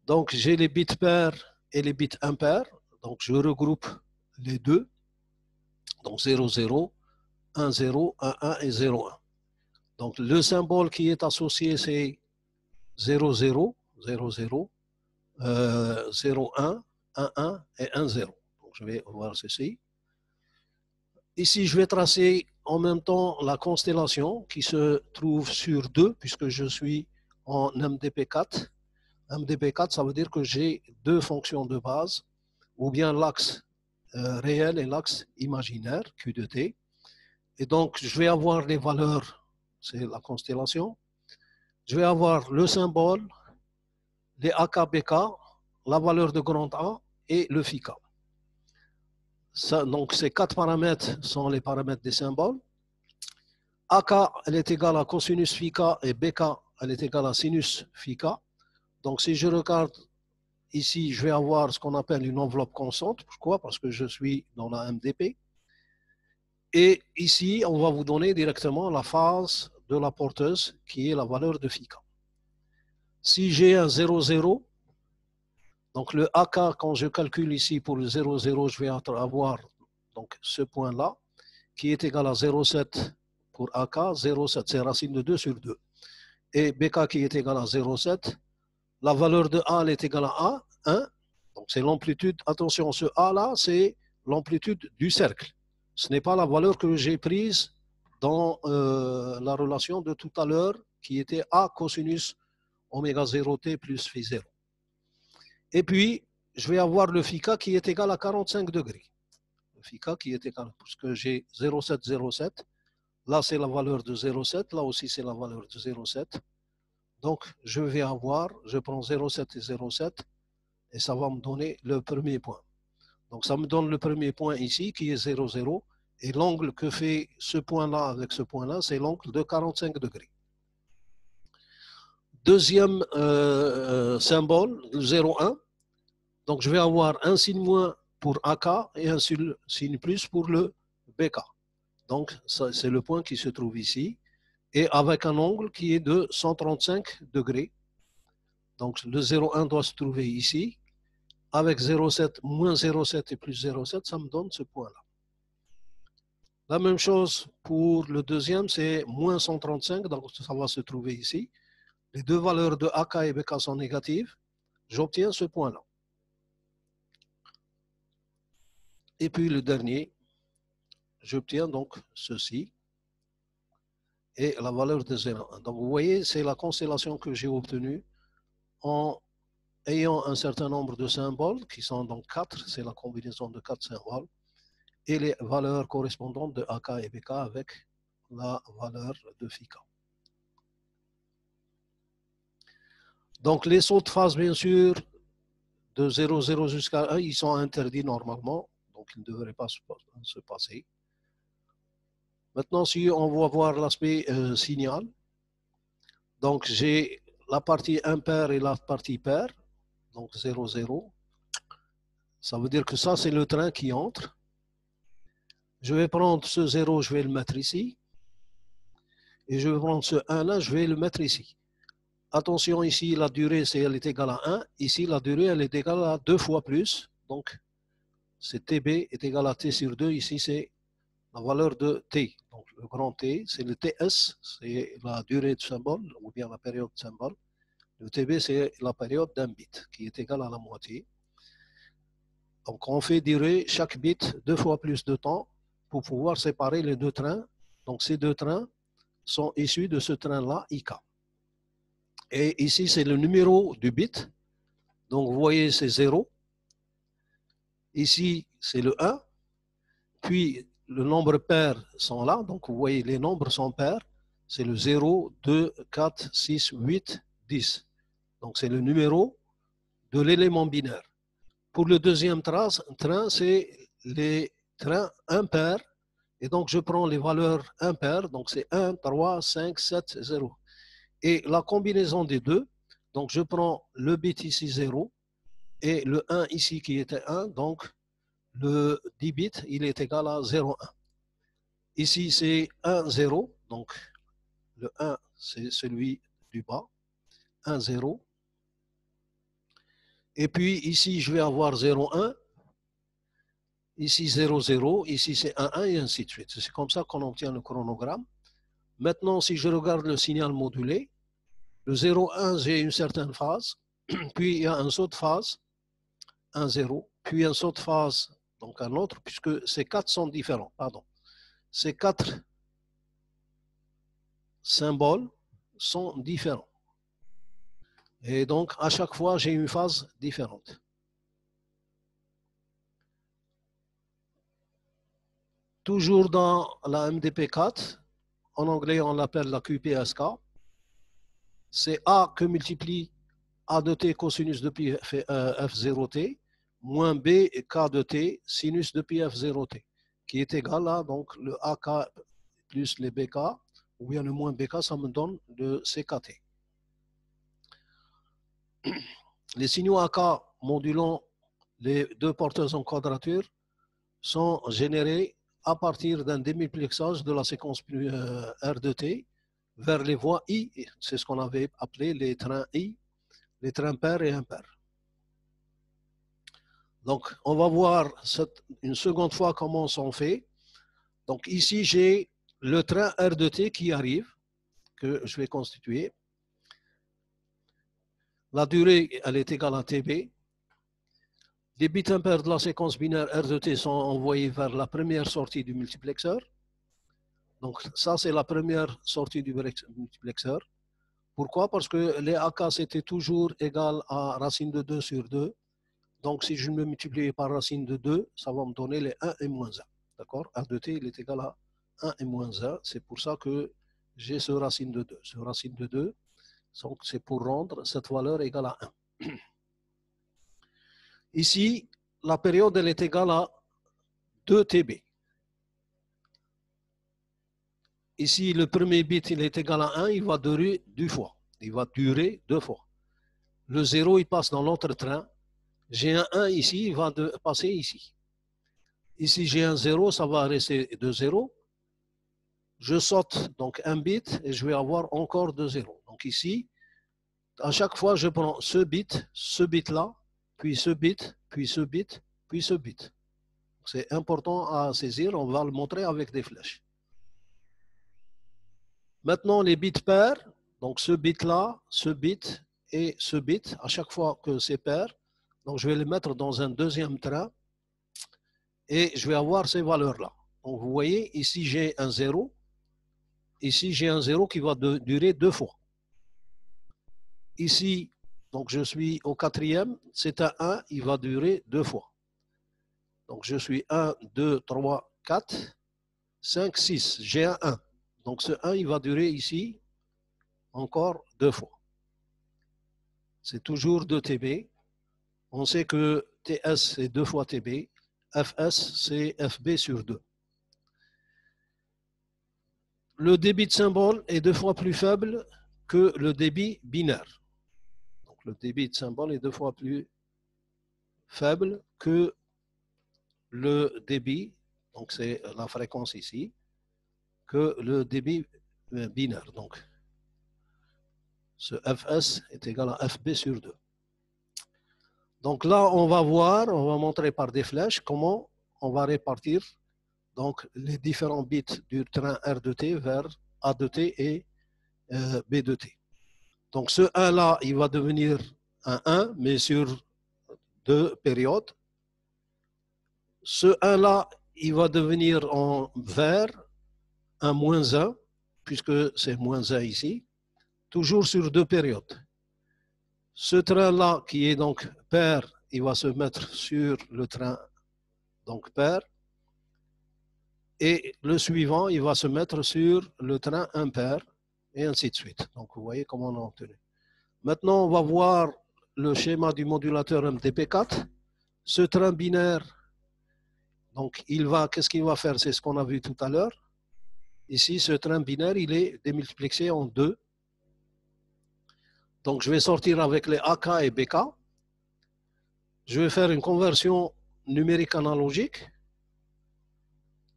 donc j'ai les bits pairs et les bits impairs, donc je regroupe les deux, donc 0, 0, 1, 0, 1, 1 et 0, 1. Donc le symbole qui est associé c'est 0, 0, 0, 0, 0, 1, 1, 1 et 1, 0. Donc je vais voir ceci. Ici, je vais tracer en même temps la constellation qui se trouve sur 2, puisque je suis en MDP4. MDP4, ça veut dire que j'ai deux fonctions de base, ou bien l'axe réel et l'axe imaginaire, Q de T. Et donc, je vais avoir les valeurs, c'est la constellation. Je vais avoir le symbole, les AKBK, la valeur de grand A et le phi K. Ça, donc ces quatre paramètres sont les paramètres des symboles. AK, elle est égale à cosinus phi K, et BK, elle est égale à sinus phi K. Donc si je regarde ici, je vais avoir ce qu'on appelle une enveloppe constante. Pourquoi? Parce que je suis dans la MDP. Et ici, on va vous donner directement la phase de la porteuse, qui est la valeur de phi K. Si j'ai un 0, 0, donc le AK, quand je calcule ici pour le 0, 0, je vais avoir donc ce point-là, qui est égal à 0,7 pour AK, 0,7, c'est racine de 2 sur 2. Et BK qui est égal à 0,7, la valeur de A elle est égale à 1, donc c'est l'amplitude, attention, ce A là, c'est l'amplitude du cercle. Ce n'est pas la valeur que j'ai prise dans la relation de tout à l'heure, qui était A cosinus oméga 0T plus phi 0. Et puis, je vais avoir le phi K qui est égal à 45 degrés. Le phi K qui est égal, parce que j'ai 0,7, 0,7. Là, c'est la valeur de 0,7. Là aussi, c'est la valeur de 0,7. Donc, je vais avoir, je prends 0,7 et 0,7, et ça va me donner le premier point. Donc ça me donne le premier point ici qui est 0, 0. Et l'angle que fait ce point-là avec ce point-là, c'est l'angle de 45 degrés. Deuxième symbole, 0, 1. Donc je vais avoir un signe moins pour AK et un signe plus pour le BK. Donc c'est le point qui se trouve ici. Et avec un angle qui est de 135 degrés. Donc le 0,1 doit se trouver ici. Avec 0,7, moins 0,7 et plus 0,7, ça me donne ce point-là. La même chose pour le deuxième, c'est moins 135, donc ça va se trouver ici. Les deux valeurs de AK et BK sont négatives. J'obtiens ce point-là. Et puis le dernier, j'obtiens donc ceci. Et la valeur de 0,1. Donc vous voyez, c'est la constellation que j'ai obtenue en ayant un certain nombre de symboles, qui sont donc 4, c'est la combinaison de 4 symboles, et les valeurs correspondantes de AK et BK avec la valeur de φ. Donc les sauts de phase, bien sûr, de 0, 0 jusqu'à 1, ils sont interdits normalement, donc ils ne devraient pas se passer. Maintenant, si on va voir l'aspect signal, donc j'ai la partie impair et la partie paire, donc 0, 0. Ça veut dire que ça, c'est le train qui entre. Je vais prendre ce 0, je vais le mettre ici. Et je vais prendre ce 1 là, je vais le mettre ici. Attention, ici, la durée, elle est égale à 1. Ici, la durée, elle est égale à 2 fois plus. Donc, c'est TB est égal à T sur 2. Ici, c'est la valeur de T. Donc, le grand T, c'est le TS, c'est la durée de symbole, ou bien la période de symbole. Le TB, c'est la période d'un bit, qui est égale à la moitié. Donc, on fait durer chaque bit 2 fois plus de temps pour pouvoir séparer les deux trains. Donc, ces deux trains sont issus de ce train-là, IK. Et ici, c'est le numéro du bit. Donc, vous voyez, c'est 0. Ici, c'est le 1. Puis, le nombre pair sont là. Donc, vous voyez, les nombres sont pairs. C'est le 0, 2, 4, 6, 8, 10. Donc, c'est le numéro de l'élément binaire. Pour le deuxième train, c'est les trains impairs. Et donc, je prends les valeurs impaires. Donc, c'est 1, 3, 5, 7, 0. Et la combinaison des deux, donc je prends le bit ici 0 et le 1 ici qui était 1, donc le 10 bits, il est égal à 0,1. Ici, c'est 1, 0, donc le 1, c'est celui du bas, 1, 0. Et puis ici, je vais avoir 0,1. Ici, 0, 0. Ici, c'est 1, 1 et ainsi de suite. C'est comme ça qu'on obtient le chronogramme. Maintenant, si je regarde le signal modulé, le 0,1, j'ai une certaine phase. Puis, il y a un saut de phase, 1, 0. Puis, un saut de phase, donc un autre, puisque ces quatre sont différents. Pardon. Ces quatre symboles sont différents. Et donc, à chaque fois, j'ai une phase différente. Toujours dans la MDP4, en anglais, on l'appelle la QPSK. C'est A que multiplie A de t cosinus de pi F0t moins B K de t sinus de pi F0t, qui est égal à donc, le AK plus les BK, ou bien le moins BK, ça me donne le CKT. Les signaux AK modulant les deux porteurs en quadrature sont générés à partir d'un démultiplexage de la séquence R de T vers les voies I, c'est ce qu'on avait appelé les trains I, les trains pairs et impairs. Donc, on va voir une seconde fois comment on fait. Donc, ici, j'ai le train R de T qui arrive, que je vais constituer. La durée, elle est égale à TB. Les bits impairs de la séquence binaire R de T sont envoyés vers la première sortie du multiplexeur. Donc, ça, c'est la première sortie du multiplexeur. Pourquoi? Parce que les AK, c'était toujours égal à racine de 2 sur 2. Donc, si je me multiplie par racine de 2, ça va me donner les 1 et moins 1. D'accord? R de T, il est égal à 1 et moins 1. C'est pour ça que j'ai ce racine de 2. Ce racine de 2, c'est pour rendre cette valeur égale à 1. Ici, la période elle est égale à 2 TB. Ici, le premier bit il est égal à 1, il va durer 2 fois. Il va durer 2 fois. Le 0, il passe dans l'autre train. J'ai un 1 ici, il va passer ici. Ici, j'ai un 0, ça va rester de 0. Je saute donc un bit et je vais avoir encore 2 0. Donc ici, à chaque fois, je prends ce bit-là, puis ce bit, puis ce bit, puis ce bit. C'est important à saisir, on va le montrer avec des flèches. Maintenant, les bits pairs, donc ce bit-là, ce bit et ce bit, à chaque fois que c'est pair, donc je vais les mettre dans un deuxième train et je vais avoir ces valeurs-là. Donc vous voyez, ici j'ai un 0, ici j'ai un 0 qui va durer 2 fois. Ici, donc je suis au quatrième, c'est un 1, il va durer 2 fois. Donc je suis 1, 2, 3, 4, 5, 6, j'ai un 1. Donc ce 1, il va durer ici encore 2 fois. C'est toujours 2 TB. On sait que TS c'est 2 fois TB, FS c'est FB sur 2. Le débit de symbole est 2 fois plus faible que le débit binaire. Donc le débit de symbole est 2 fois plus faible que le débit, donc c'est la fréquence ici, que le débit binaire. Donc ce FS est égal à FB sur 2. Donc là, on va voir, on va montrer par des flèches comment on va répartir donc les différents bits du train R de T vers A de T et B de T. Donc ce 1 là, il va devenir un 1, mais sur 2 périodes. Ce 1 là, il va devenir en vert un moins 1, puisque c'est moins 1 ici, toujours sur 2 périodes. Ce train là, qui est donc pair, il va se mettre sur le train donc pair. Et le suivant, il va se mettre sur le train impair, et ainsi de suite. Donc, vous voyez comment on a obtenu. Maintenant, on va voir le schéma du modulateur MDP4. Ce train binaire, donc, qu'est-ce qu'il va faire? C'est ce qu'on a vu tout à l'heure. Ici, ce train binaire, il est démultiplié en 2. Donc, je vais sortir avec les AK et BK. Je vais faire une conversion numérique analogique.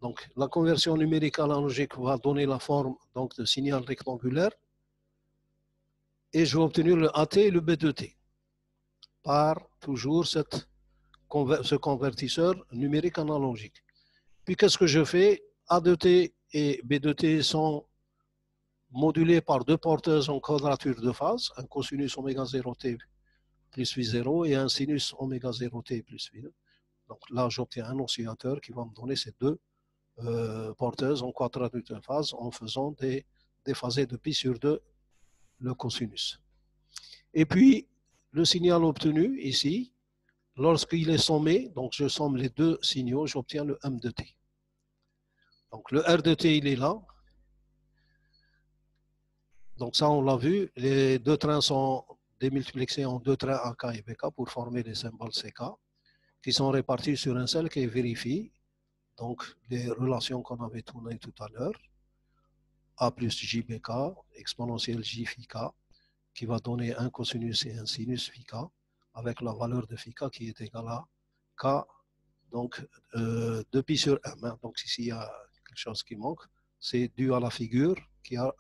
Donc, la conversion numérique analogique va donner la forme donc, de signal rectangulaire. Et je vais obtenir le AT et le B de T par toujours ce convertisseur numérique analogique. Puis, qu'est-ce que je fais? A de T et B de T sont modulés par 2 porteuses en quadrature de phase, un cosinus oméga 0T plus phi0 et un sinus oméga 0T plus phi2. Donc là, j'obtiens un oscillateur qui va me donner ces 2 porteuses en quadrature de phase en faisant des déphasés de pi sur 2 le cosinus. Et puis, le signal obtenu ici, lorsqu'il est sommé, donc je somme les 2 signaux, j'obtiens le M de T. Donc le R de T, il est là. Donc ça, on l'a vu, les 2 trains sont démultipliés en 2 trains AK et BK pour former les symboles CK qui sont répartis sur un seul qui vérifie donc les relations qu'on avait tournées tout à l'heure, A plus JBK, exponentielle J phi K, qui va donner un cosinus et un sinus phi K, avec la valeur de phi K qui est égale à K, donc 2 pi sur M. Hein. Donc ici, il y a quelque chose qui manque. C'est dû à la figure qui a,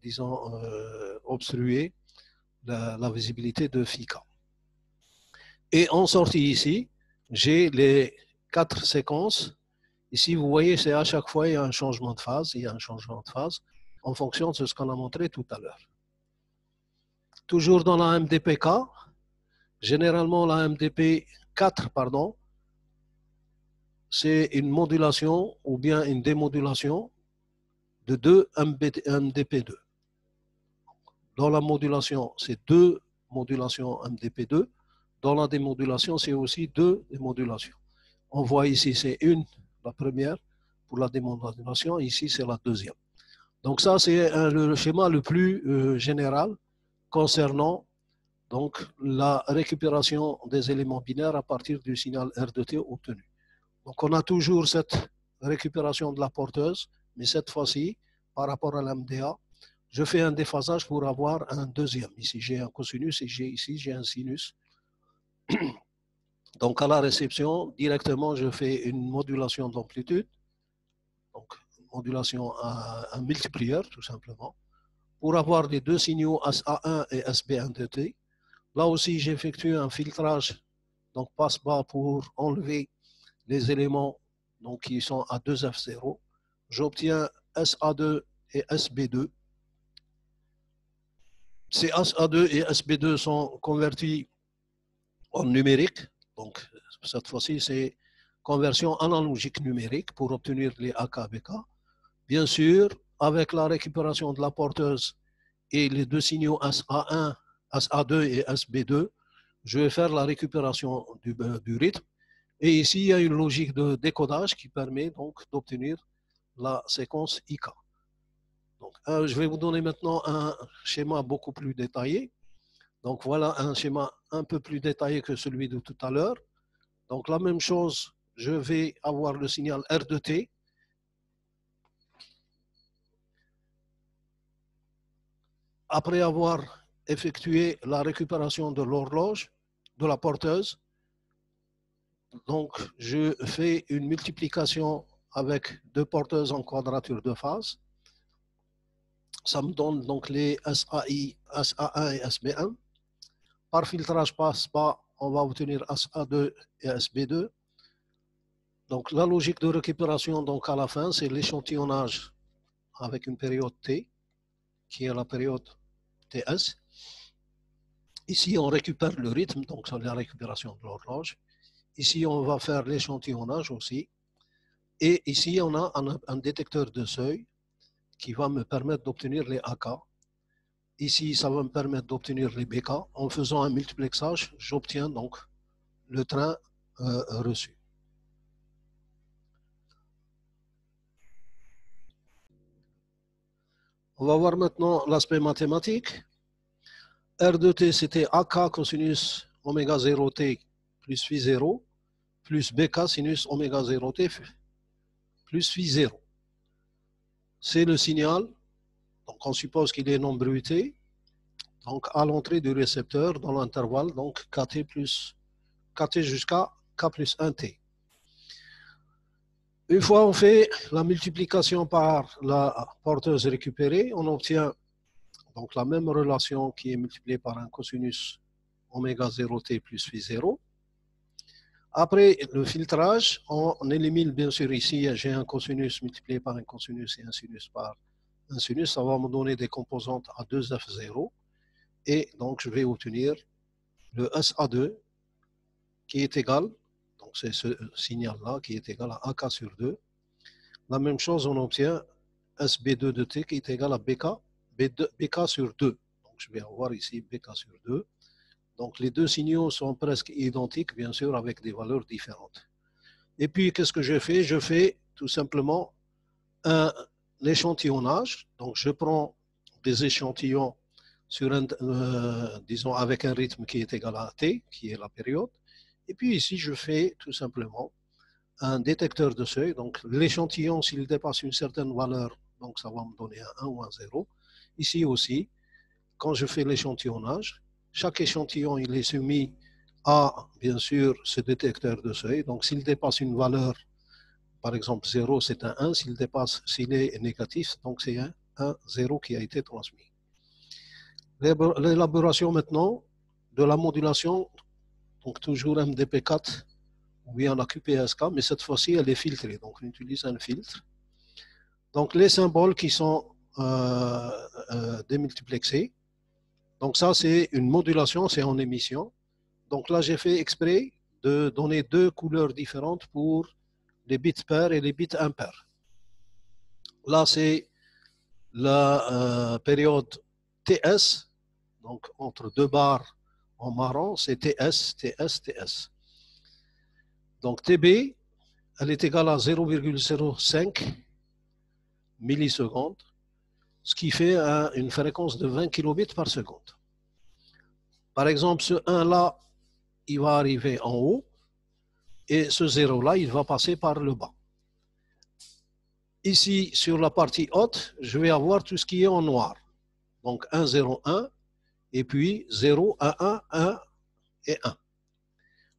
disons, obstrué la visibilité de phi K. Et en sortie ici, j'ai les 4 séquences. Ici, vous voyez, c'est à chaque fois, il y a un changement de phase. Il y a un changement de phase en fonction de ce qu'on a montré tout à l'heure. Toujours dans la MDPK, généralement la MDP4, pardon, c'est une modulation ou bien une démodulation de 2 MDP2. Dans la modulation, c'est 2 modulations MDP2. Dans la démodulation, c'est aussi 2 démodulations. On voit ici, c'est la première pour la démodulation. Ici, c'est la deuxième. Donc ça, c'est le schéma le plus général concernant donc la récupération des éléments binaires à partir du signal R de T obtenu. Donc on a toujours cette récupération de la porteuse, mais cette fois-ci, par rapport à l'MDA, je fais un déphasage pour avoir un deuxième. Ici, j'ai un cosinus et ici, j'ai un sinus. Donc à la réception, directement, je fais une modulation d'amplitude, donc modulation à un multiplieur, tout simplement, pour avoir les deux signaux SA1 et SB1 de T. Là aussi, j'effectue un filtrage, donc passe-bas pour enlever les éléments donc, qui sont à 2F0. J'obtiens SA2 et SB2. Ces SA2 et SB2 sont convertis en numérique. Donc, cette fois-ci, c'est conversion analogique numérique pour obtenir les AKBK. Bien sûr, avec la récupération de la porteuse et les deux signaux SA1, SA2 et SB2, je vais faire la récupération du rythme. Et ici, il y a une logique de décodage qui permet donc d'obtenir la séquence IK. Donc, je vais vous donner maintenant un schéma beaucoup plus détaillé. Donc, voilà un schéma un peu plus détaillé que celui de tout à l'heure. Donc, la même chose, je vais avoir le signal R de T. Après avoir effectué la récupération de l'horloge, de la porteuse, donc je fais une multiplication avec deux porteuses en quadrature de phase. Ça me donne donc les SAI, SA1 et SB1. Par filtrage passe-bas, on va obtenir SA2 et SB2. Donc la logique de récupération, donc à la fin, c'est l'échantillonnage avec une période T, qui est la période TS. Ici, on récupère le rythme, donc c'est la récupération de l'horloge. Ici, on va faire l'échantillonnage aussi. Et ici, on a un détecteur de seuil qui va me permettre d'obtenir les AK. Ici, ça va me permettre d'obtenir les BK. En faisant un multiplexage, j'obtiens donc le train reçu. On va voir maintenant l'aspect mathématique. R de T, c'était AK cosinus oméga 0T plus phi 0 plus BK sinus oméga 0T plus phi 0. C'est le signal. Donc, on suppose qu'il est non bruité. Donc, à l'entrée du récepteur dans l'intervalle, donc KT jusqu'à K plus 1T. Une fois on fait la multiplication par la porteuse récupérée, on obtient donc la même relation qui est multipliée par un cosinus oméga 0T plus phi 0. Après le filtrage, on élimine bien sûr ici, j'ai un cosinus multiplié par un cosinus et un sinus par un sinus. Ça va me donner des composantes à 2F0. Et donc, je vais obtenir le SA2 qui est égal, donc c'est ce signal-là qui est égal à AK sur 2. La même chose, on obtient SB2 de T qui est égal à BK sur 2. Donc, je vais avoir ici BK sur 2. Donc, les deux signaux sont presque identiques, bien sûr, avec des valeurs différentes. Et puis, qu'est-ce que je fais? Je fais tout simplement un échantillonnage. Donc, je prends des échantillons sur disons, avec un rythme qui est égal à T, qui est la période. Et puis ici, je fais tout simplement un détecteur de seuil. Donc, l'échantillon, s'il dépasse une certaine valeur, donc ça va me donner un 1 ou un 0. Ici aussi, quand je fais l'échantillonnage, chaque échantillon, il est soumis à, bien sûr, ce détecteur de seuil. Donc, s'il dépasse une valeur, par exemple 0, c'est un 1. S'il est négatif, donc c'est un 0 qui a été transmis. L'élaboration maintenant de la modulation, donc toujours MDP4 ou bien la QPSK, mais cette fois-ci elle est filtrée, donc on utilise un filtre. Donc les symboles qui sont démultiplexés, donc ça c'est une modulation, c'est en émission. Donc là j'ai fait exprès de donner deux couleurs différentes pour les bits pairs et les bits impairs. Là c'est la période TS, donc entre deux barres en marron, c'est TS, TS, TS. Donc TB, elle est égale à 0,05 millisecondes, ce qui fait une fréquence de 20 kilobits par seconde. Par exemple, ce 1-là, il va arriver en haut, et ce 0-là, il va passer par le bas. Ici, sur la partie haute, je vais avoir tout ce qui est en noir. Donc 1, 0, 1, et puis 0, 1, 1, 1 et 1.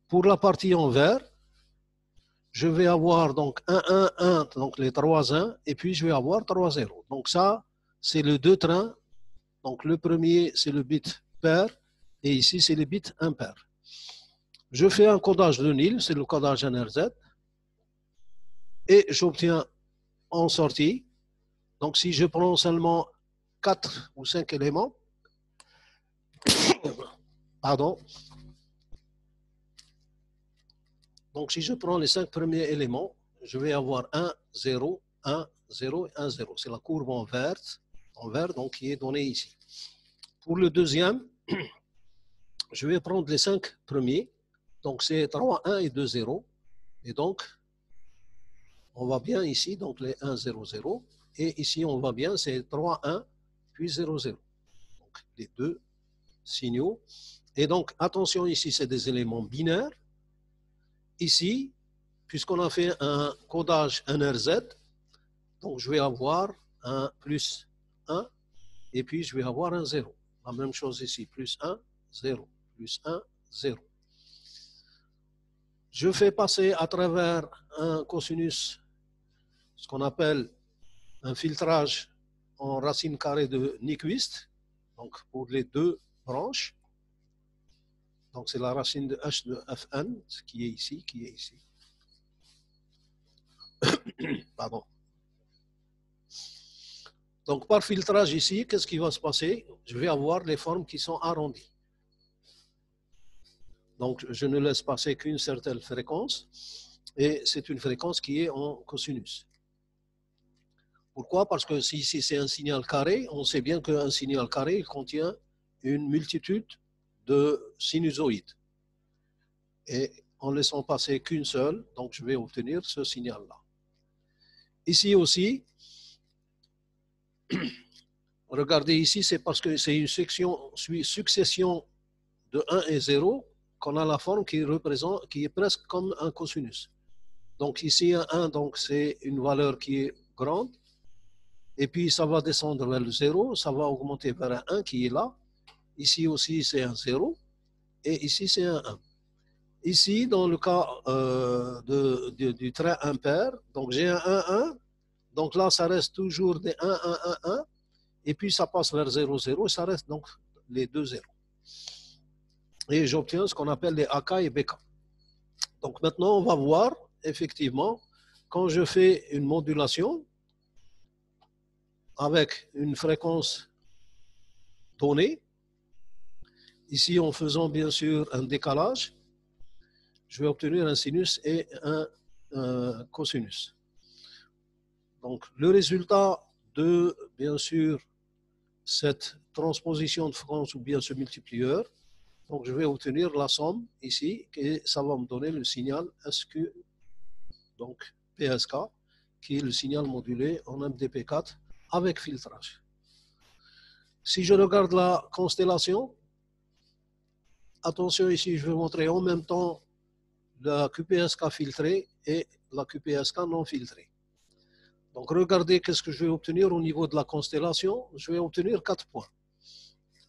Pour la partie en vert, je vais avoir donc 1, 1, 1, donc les 3 1, et puis je vais avoir 3 0. Donc ça, c'est le 2 trains. Donc le premier, c'est le bit pair, et ici, c'est le bit impair. Je fais un codage de nil, c'est le codage NRZ, et j'obtiens en sortie. Donc si je prends seulement 4 ou 5 éléments, pardon, donc si je prends les 5 premiers éléments, je vais avoir 1, 0, 1, 0 et 1, 0. C'est la courbe en vert, donc, qui est donnée ici. Pour le deuxième, je vais prendre les 5 premiers, donc c'est 3, 1 et 2, 0. Et donc, on va bien ici, donc les 1, 0, 0. Et ici, on va bien, c'est 3, 1, puis 0, 0. Donc, les deux signaux. Et donc, attention, ici, c'est des éléments binaires. Ici, puisqu'on a fait un codage NRZ, donc je vais avoir un plus 1, et puis je vais avoir un 0. La même chose ici, plus 1, 0, plus 1, 0. Je fais passer à travers un cosinus, ce qu'on appelle un filtrage en racine carrée de Nyquist, donc pour les deux branches. Donc c'est la racine de h de fn, ce qui est ici, Pardon. Donc par filtrage ici, qu'est-ce qui va se passer? Je vais avoir les formes qui sont arrondies. Donc je ne laisse passer qu'une certaine fréquence, et c'est une fréquence qui est en cosinus. Pourquoi? Parce que si ici c'est un signal carré, on sait bien qu'un signal carré il contient une multitude de sinusoïdes. Et en laissant passer qu'une seule, donc je vais obtenir ce signal-là. Ici aussi, regardez ici, c'est parce que c'est une succession de 1 et 0 qu'on a la forme qui est presque comme un cosinus. Donc ici, un 1, donc c'est une valeur qui est grande, et puis ça va descendre vers le 0, ça va augmenter vers un 1 qui est là. Ici aussi, c'est un 0, et ici, c'est un 1. Ici, dans le cas du trait impair, donc j'ai un 1, 1, donc là, ça reste toujours des 1, 1, 1, 1, et puis ça passe vers 0, 0, ça reste donc les deux 0. Et j'obtiens ce qu'on appelle les AK et BK. Donc maintenant, on va voir, effectivement, quand je fais une modulation avec une fréquence donnée, ici en faisant bien sûr un décalage, je vais obtenir un sinus et un cosinus. Donc le résultat de, bien sûr, cette transposition de fréquence ou bien ce multiplieur, donc je vais obtenir la somme ici et ça va me donner le signal SQ, donc PSK, qui est le signal modulé en MDP4 avec filtrage. Si je regarde la constellation, attention ici, je vais montrer en même temps la QPSK filtrée et la QPSK non filtrée. Donc regardez qu'est-ce que je vais obtenir au niveau de la constellation. Je vais obtenir 4 points.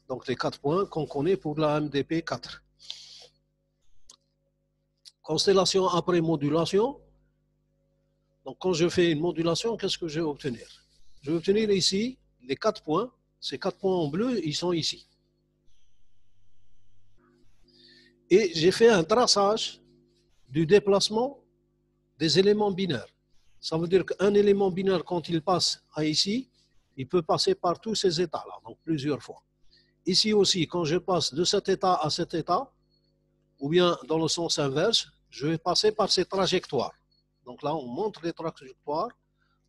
Donc les 4 points qu'on connaît pour la MDP4. Constellation après modulation. Donc quand je fais une modulation, qu'est-ce que je vais obtenir? Je vais obtenir ici les 4 points. Ces 4 points en bleu, ils sont ici. Et j'ai fait un traçage du déplacement des éléments binaires. Ça veut dire qu'un élément binaire, quand il passe à ici, il peut passer par tous ces états-là, donc plusieurs fois. Ici aussi, quand je passe de cet état à cet état, ou bien dans le sens inverse, je vais passer par ces trajectoires. Donc là, on montre les trajectoires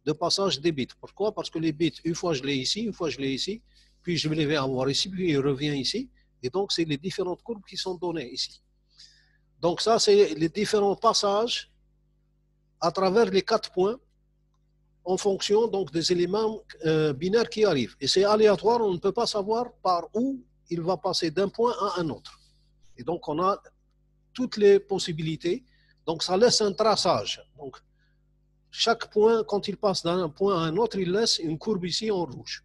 de passage des bits. Pourquoi? Parce que les bits, une fois je l'ai ici, une fois je l'ai ici, puis je vais les avoir ici, puis il revient ici. Et donc, c'est les différentes courbes qui sont données ici. Donc ça, c'est les différents passages à travers les 4 points en fonction donc des éléments binaires qui arrivent. Et c'est aléatoire, on ne peut pas savoir par où il va passer d'un point à un autre. Et donc, on a toutes les possibilités. Donc, ça laisse un traçage. Donc, chaque point, quand il passe d'un point à un autre, il laisse une courbe ici en rouge.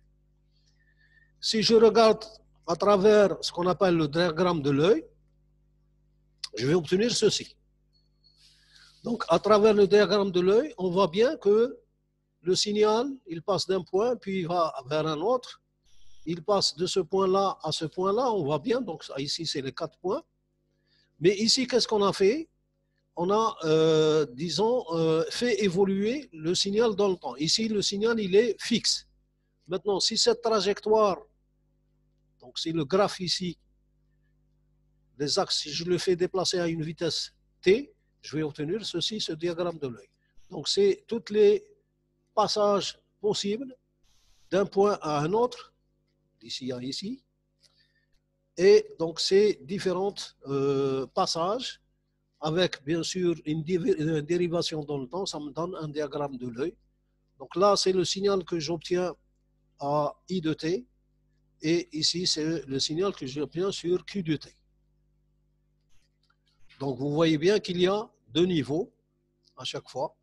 Si je regarde à travers ce qu'on appelle le diagramme de l'œil, je vais obtenir ceci. Donc, à travers le diagramme de l'œil, on voit bien que le signal, il passe d'un point, puis il va vers un autre. Il passe de ce point-là à ce point-là, on voit bien. Donc, ici, c'est les 4 points. Mais ici, qu'est-ce qu'on a fait? On a, disons, fait évoluer le signal dans le temps. Ici, le signal, il est fixe. Maintenant, si cette trajectoire, donc si le graphe ici, les axes, si je le fais déplacer à une vitesse t, je vais obtenir ceci, ce diagramme de l'œil. Donc, c'est tous les passages possibles d'un point à un autre, d'ici à ici. Et donc, ces différents passages, avec bien sûr une dérivation dans le temps, ça me donne un diagramme de l'œil. Donc là, c'est le signal que j'obtiens à I de t. Et ici, c'est le signal que j'obtiens sur Q de t. Donc, vous voyez bien qu'il y a deux niveaux à chaque fois.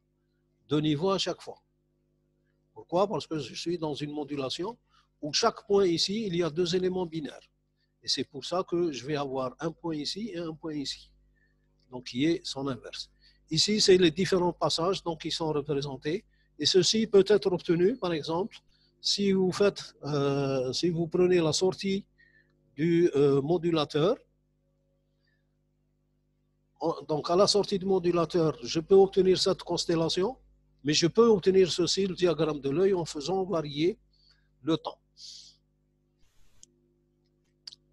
Deux niveaux à chaque fois. Pourquoi? Parce que je suis dans une modulation où chaque point ici, il y a deux éléments binaires. Et c'est pour ça que je vais avoir un point ici et un point ici. Donc, qui est son inverse. Ici, c'est les différents passages donc, qui sont représentés. Et ceci peut être obtenu, par exemple, si vous prenez la sortie du modulateur. Donc, à la sortie du modulateur, je peux obtenir cette constellation, mais je peux obtenir ceci, le diagramme de l'œil, en faisant varier le temps.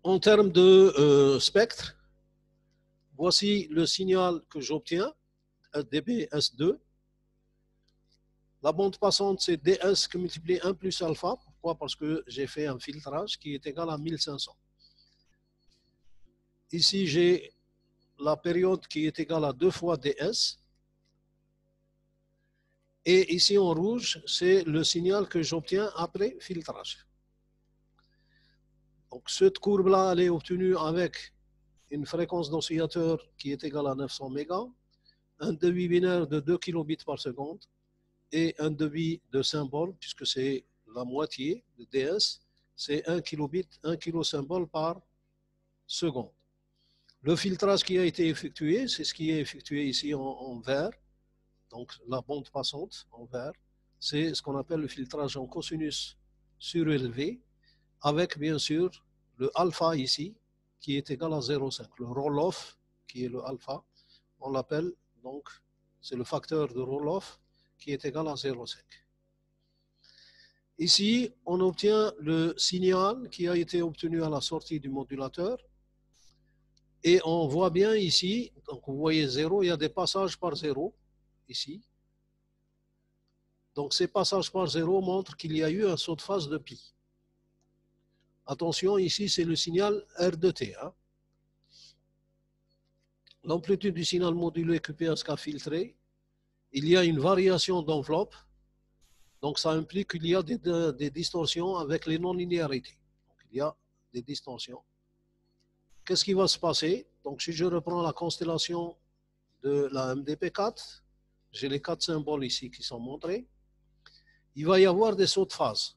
En termes de spectre, voici le signal que j'obtiens, dBs2. La bande passante, c'est ds que multiplié 1 plus alpha. Pourquoi? Parce que j'ai fait un filtrage qui est égal à 1500. Ici, j'ai la période qui est égale à 2 fois ds. Et ici, en rouge, c'est le signal que j'obtiens après filtrage. Donc, cette courbe-là, elle est obtenue avec une fréquence d'oscillateur qui est égale à 900 mégas, un débit binaire de 2 kilobits par seconde et un débit de symbole, puisque c'est la moitié de ds, c'est 1 kilobit, 1 kilosymbole par seconde. Le filtrage qui a été effectué, c'est ce qui est effectué ici en vert, donc la bande passante en vert, c'est ce qu'on appelle le filtrage en cosinus surélevé, avec bien sûr le alpha ici, qui est égal à 0,5. Le roll-off, qui est le alpha, on l'appelle donc, c'est le facteur de roll-off qui est égal à 0,5. Ici, on obtient le signal qui a été obtenu à la sortie du modulateur. Et on voit bien ici, donc vous voyez 0, il y a des passages par 0, ici. Donc ces passages par 0 montrent qu'il y a eu un saut de phase de pi. Attention, ici c'est le signal R de t. Hein. L'amplitude du signal modulé QPSK filtré, il y a une variation d'enveloppe. Donc ça implique qu'il y a des distorsions avec les non-linéarités. Donc il y a des distorsions. Qu'est-ce qui va se passer? Donc si je reprends la constellation de la MDP4, j'ai les 4 symboles ici qui sont montrés. Il va y avoir des sauts de phase.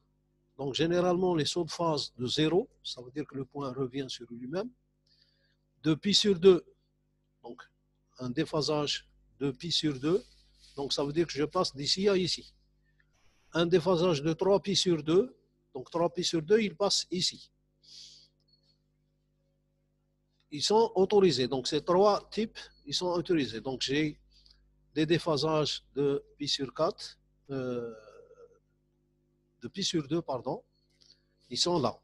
Donc généralement les sauts de phase de 0, ça veut dire que le point revient sur lui-même. De pi sur 2, donc un déphasage de pi sur 2, donc ça veut dire que je passe d'ici à ici. Un déphasage de 3 pi sur 2, donc 3 pi sur 2, il passe ici. Ils sont autorisés, donc ces trois types, ils sont autorisés. Donc j'ai des déphasages de pi sur 4, de pi sur 2, pardon, ils sont là.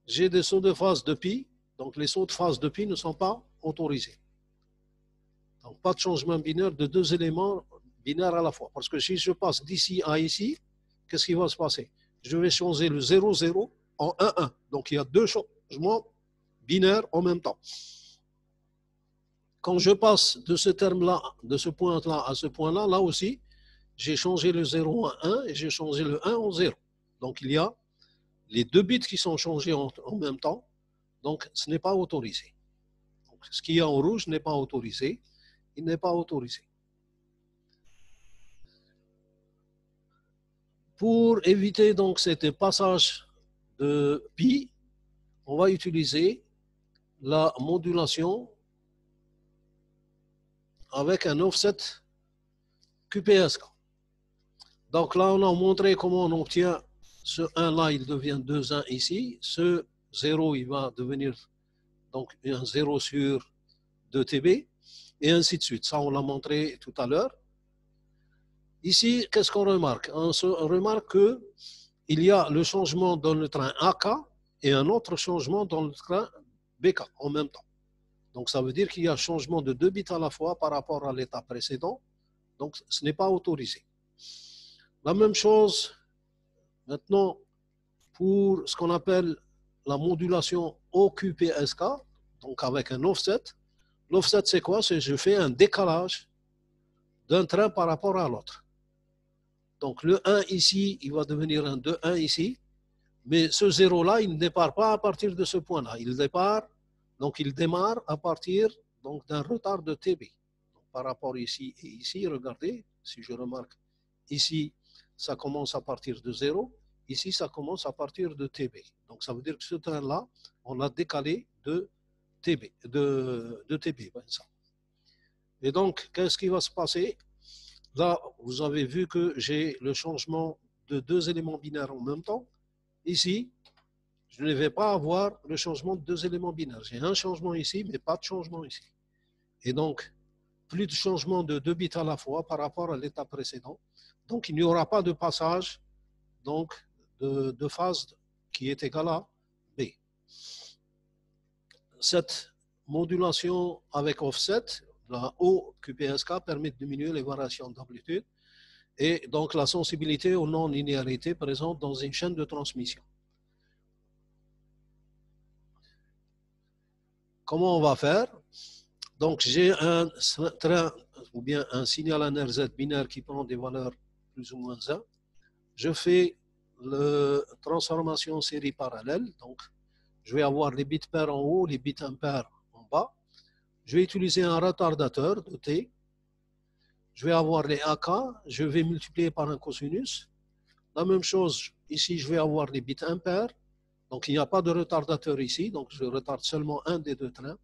J'ai des sauts de phase de pi, donc les sauts de phase de pi ne sont pas autorisés. Donc pas de changement binaire de deux éléments binaires à la fois. Parce que si je passe d'ici à ici, qu'est-ce qui va se passer? Je vais changer le 0, 0 en 1, 1. Donc il y a deux changements binaires en même temps. Quand je passe de ce terme-là, de ce point-là à ce point-là, là aussi, j'ai changé le 0 en 1 et j'ai changé le 1 en 0. Donc il y a les deux bits qui sont changés en même temps, donc ce n'est pas autorisé. Donc, ce qui est en rouge n'est pas autorisé, il n'est pas autorisé. Pour éviter donc cet passage de pi, on va utiliser la modulation avec un offset QPSK. Donc là, on a montré comment on obtient ce 1 là, il devient 2,1 ici. Ce 0, il va devenir donc un 0 sur 2 TB, et ainsi de suite. Ça, on l'a montré tout à l'heure. Ici, qu'est-ce qu'on remarque? On remarque qu'il y a le changement dans le train AK et un autre changement dans le train BK en même temps. Donc, ça veut dire qu'il y a un changement de 2 bits à la fois par rapport à l'état précédent. Donc, ce n'est pas autorisé. La même chose maintenant pour ce qu'on appelle la modulation OQPSK, donc avec un offset. L'offset, c'est quoi? C'est je fais un décalage d'un train par rapport à l'autre. Donc le 1 ici, il va devenir un 2,1 ici, mais ce 0-là, il ne départ pas à partir de ce point-là. Il démarre à partir d'un retard de TB. Donc, par rapport ici et ici, regardez, si je remarque, ici, ça commence à partir de 0, ici, ça commence à partir de TB. Donc ça veut dire que ce train-là, on l'a décalé de TB, de TB. Et donc, qu'est-ce qui va se passer? Là, vous avez vu que j'ai le changement de 2 éléments binaires en même temps. Ici, je ne vais pas avoir le changement de 2 éléments binaires. J'ai un changement ici, mais pas de changement ici. Et donc, plus de changement de 2 bits à la fois par rapport à l'état précédent. Donc, il n'y aura pas de passage de phase qui est égal à B. Cette modulation avec offset, la OQPSK, permet de diminuer les variations d'amplitude et donc la sensibilité aux non-linéarités présentes dans une chaîne de transmission. Comment on va faire? Donc j'ai un train ou bien un signal NRZ binaire qui prend des valeurs plus ou moins 1. Je fais la transformation série parallèle. Donc je vais avoir les bits pairs en haut, les bits impairs en bas. Je vais utiliser un retardateur de T. Je vais avoir les AK, je vais multiplier par un cosinus. La même chose, ici, je vais avoir les bits impairs. Donc, il n'y a pas de retardateur ici, donc je retarde seulement un des deux trains.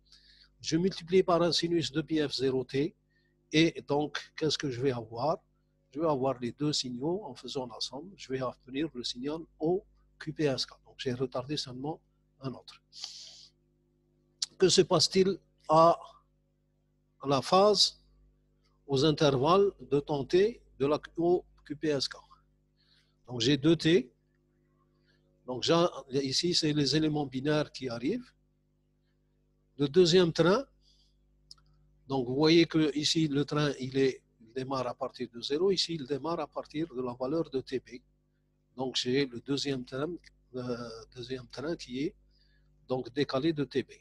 Je multiplie par un sinus de πf0t. Et donc, qu'est-ce que je vais avoir? Je vais avoir les deux signaux en faisant la somme. Je vais obtenir le signal OQPSK. Donc, j'ai retardé seulement un autre. Que se passe-t-il à la phase, aux intervalles de temps t de la QPSK? Donc j'ai 2t. Donc ici, c'est les éléments binaires qui arrivent. Le deuxième train, donc vous voyez que ici, le train, il démarre à partir de 0. Ici, il démarre à partir de la valeur de TB. Donc j'ai le deuxième train qui est donc décalé de TB.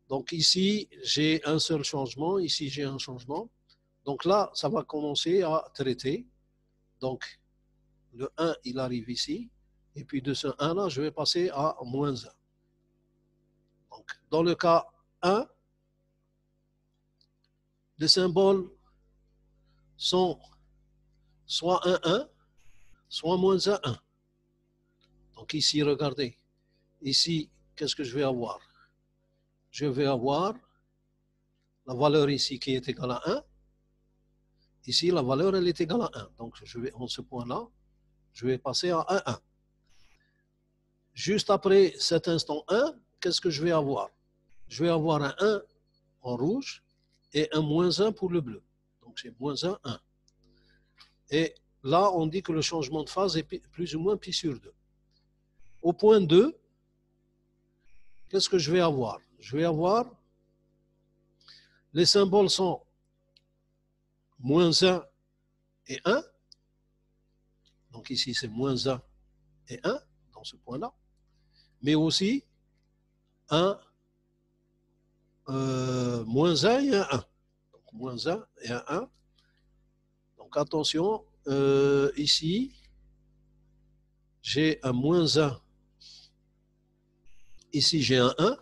Donc ici, j'ai un seul changement. Ici, j'ai un changement. Donc là, ça va commencer à traiter. Donc, le 1, il arrive ici. Et puis de ce 1-là, je vais passer à moins 1. Donc, dans le cas 1, les symboles sont soit 1, 1, soit moins 1, 1. Donc ici, regardez. Ici, qu'est-ce que je vais avoir? Je vais avoir la valeur ici qui est égale à 1. Ici, la valeur, elle est égale à 1. Donc, en ce point-là, je vais passer à 1, 1. Juste après cet instant 1, qu'est-ce que je vais avoir? Je vais avoir un 1 en rouge et un moins 1 pour le bleu. Donc, j'ai moins 1, 1. Et là, on dit que le changement de phase est plus ou moins pi sur 2. Au point 2, qu'est-ce que je vais avoir? Je vais avoir, les symboles sont moins 1 et 1. Donc ici, c'est moins 1 et 1 dans ce point-là. Mais aussi moins 1 et un 1. Donc moins 1 et un 1. Donc attention, ici, j'ai un moins 1. Ici, j'ai un 1.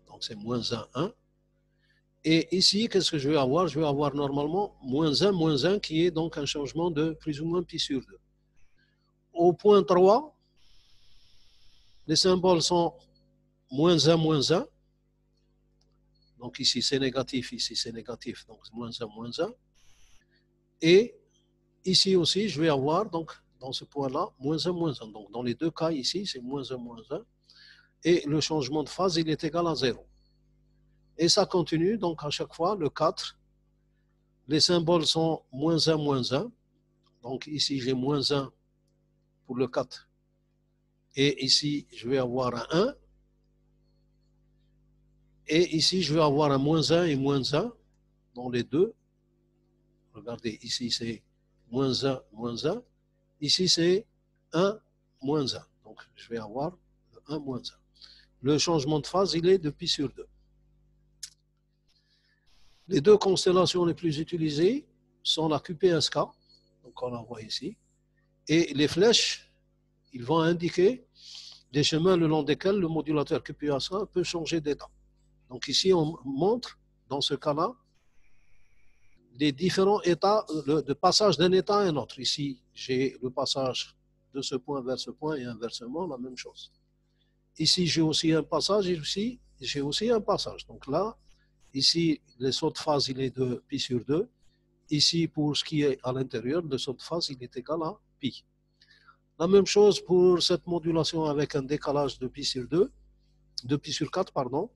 Donc, c'est moins 1, 1. Et ici, qu'est-ce que je vais avoir? Je vais avoir normalement moins 1, qui est donc un changement de plus ou moins pi sur 2. Au point 3, les symboles sont moins 1, moins 1. Donc ici, c'est négatif, ici, c'est négatif. Donc, moins 1, moins 1. Et ici aussi, je vais avoir, donc, dans ce point-là, moins 1, moins 1. Donc, dans les deux cas, ici, c'est moins 1, moins 1. Et le changement de phase, il est égal à 0. Et ça continue, donc à chaque fois, le 4, les symboles sont moins 1, moins 1. Donc ici, j'ai moins 1 pour le 4. Et ici, je vais avoir un 1. Et ici, je vais avoir un moins 1 et moins 1 dans les deux. Regardez, ici, c'est moins 1, moins 1. Ici, c'est 1, moins 1. Donc, je vais avoir 1, moins 1. Le changement de phase, il est de pi sur 2. Les deux constellations les plus utilisées sont la QPSK, donc on la voit ici, et les flèches, ils vont indiquer des chemins le long desquels le modulateur QPSK peut changer d'état. Donc ici, on montre, dans ce cas-là, les différents états de passage d'un état à un autre. Ici, j'ai le passage de ce point vers ce point et inversement, la même chose. Ici, j'ai aussi un passage et ici, j'ai aussi un passage. Donc là, ici, le saut de phase, il est de pi sur 2. Ici, pour ce qui est à l'intérieur, le saut de phase, il est égal à pi. La même chose pour cette modulation avec un décalage de pi sur 2, de pi sur 4, pardon.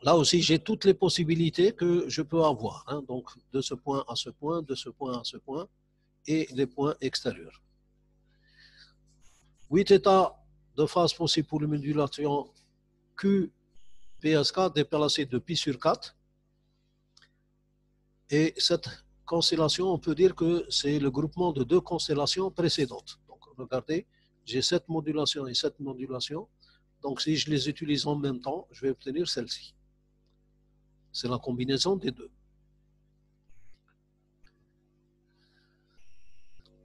Là aussi, j'ai toutes les possibilités que je peux avoir. Hein, donc, de ce point à ce point, de ce point à ce point, et les points extérieurs. 8 états de phase possibles pour une modulation QPSK déplacée de pi sur 4. Et cette constellation, on peut dire que c'est le groupement de deux constellations précédentes. Donc, regardez, j'ai cette modulation et cette modulation. Donc, si je les utilise en même temps, je vais obtenir celle-ci. C'est la combinaison des deux.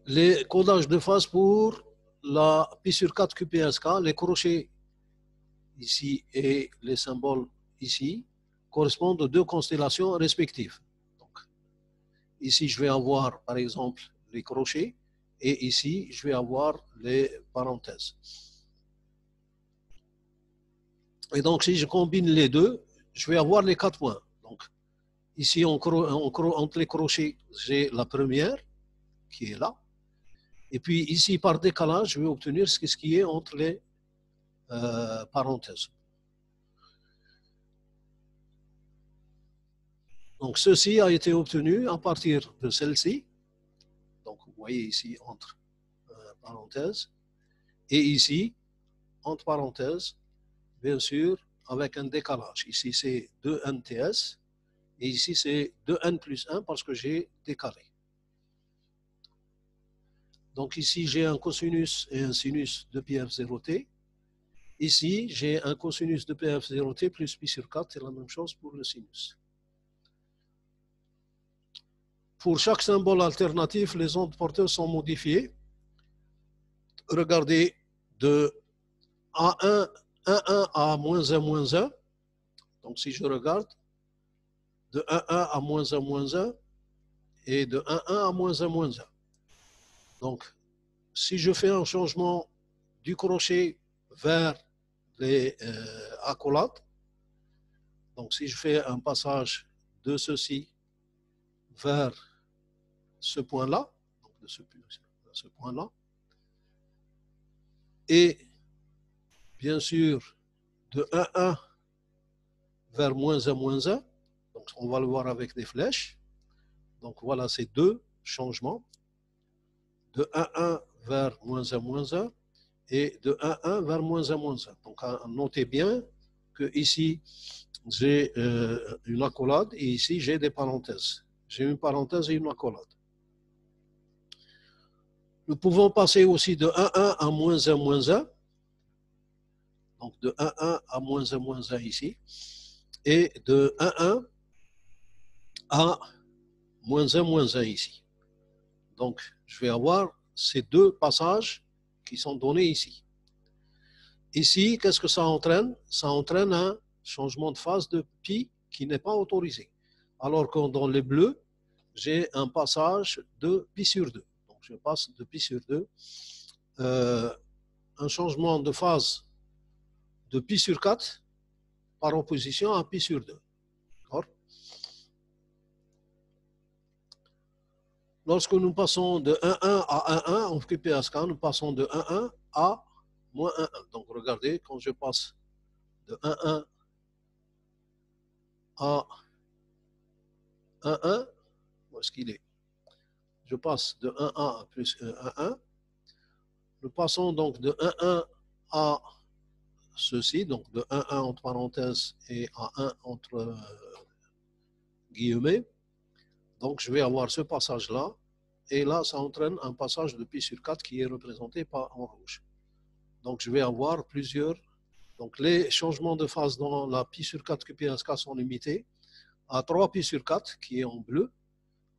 Les codages de phase pour la pi sur 4 QPSK, les crochets ici et les symboles ici correspondent aux deux constellations respectives. Donc, ici, je vais avoir, par exemple, les crochets et ici, je vais avoir les parenthèses. Et donc, si je combine les deux, je vais avoir les 4 points. Donc, ici, entre les crochets, j'ai la première qui est là. Et puis ici, par décalage, je vais obtenir ce qui est entre les parenthèses. Donc, ceci a été obtenu à partir de celle-ci. Donc, vous voyez ici entre parenthèses. Et ici, entre parenthèses, bien sûr, avec un décalage. Ici, c'est 2nTS. Et ici, c'est 2n plus 1 parce que j'ai décalé. Donc ici, j'ai un cosinus et un sinus de πf0t. Ici, j'ai un cosinus de πf0t plus pi sur 4. C'est la même chose pour le sinus. Pour chaque symbole alternatif, les ondes porteuses sont modifiées. Regardez, de A1, 1,1 à moins 1, moins 1. Donc si je regarde, de 1,1 à moins 1, moins 1, et de 1,1 à moins 1, moins 1. Donc, si je fais un changement du crochet vers les accolades, donc si je fais un passage de ceci vers ce point-là, donc de ce point-là, et bien sûr de 1,1 vers moins 1, moins 1, donc on va le voir avec des flèches. Donc voilà ces deux changements, de 1,1 vers moins 1, moins 1, et de 1,1 vers moins 1, moins 1. Donc notez bien que ici j'ai une accolade et ici j'ai des parenthèses. J'ai une parenthèse et une accolade. Nous pouvons passer aussi de 1,1 à moins 1, moins 1. Donc de 1,1 à moins 1, moins 1 ici. Et de 1,1 à moins 1, moins 1 ici. Donc je vais avoir ces deux passages qui sont donnés ici. Ici, qu'est-ce que ça entraîne? Ça entraîne un changement de phase de pi qui n'est pas autorisé. Alors que dans les bleus, j'ai un passage de pi sur 2. Donc je passe de pi sur 2. Un changement de phase de pi sur 4 par opposition à pi sur 2. Lorsque nous passons de 1,1 à 1,1 en QPSK, nous passons de 1,1 à moins 1,1. Donc regardez, quand je passe de 1,1 à 1,1, où est-ce qu'il est? Je passe de 1,1 à plus 1,1. Nous passons donc de 1,1 à ceci, donc de 1,1 entre parenthèses et à 1 entre guillemets. Donc je vais avoir ce passage-là. Et là, ça entraîne un passage de pi sur 4 qui est représenté par en rouge. Donc je vais avoir plusieurs. Donc les changements de phase dans la pi sur 4 QPSK sont limités à 3 pi sur 4 qui est en bleu,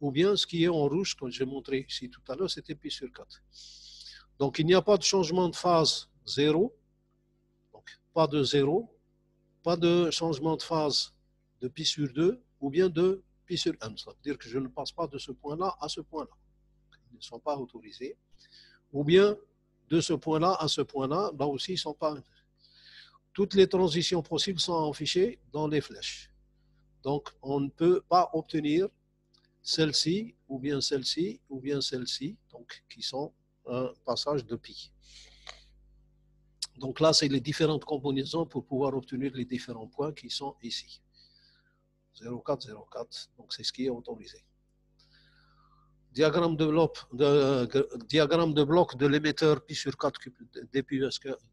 ou bien ce qui est en rouge, comme j'ai montré ici tout à l'heure, c'était pi sur 4. Donc il n'y a pas de changement de phase 0, donc pas de 0, pas de changement de phase de pi sur 2, ou bien de pi sur 1. Ça veut dire que je ne passe pas de ce point-là à ce point-là. Ils ne sont pas autorisés. Ou bien de ce point-là à ce point-là, là aussi, ils ne sont pas. Toutes les transitions possibles sont affichées dans les flèches. Donc, on ne peut pas obtenir celle-ci, ou bien celle-ci, ou bien celle-ci, donc qui sont un passage de pi. Donc là, c'est les différentes combinaisons pour pouvoir obtenir les différents points qui sont ici. 0,4, 0,4, donc c'est ce qui est autorisé. Diagramme de bloc de l'émetteur pi sur 4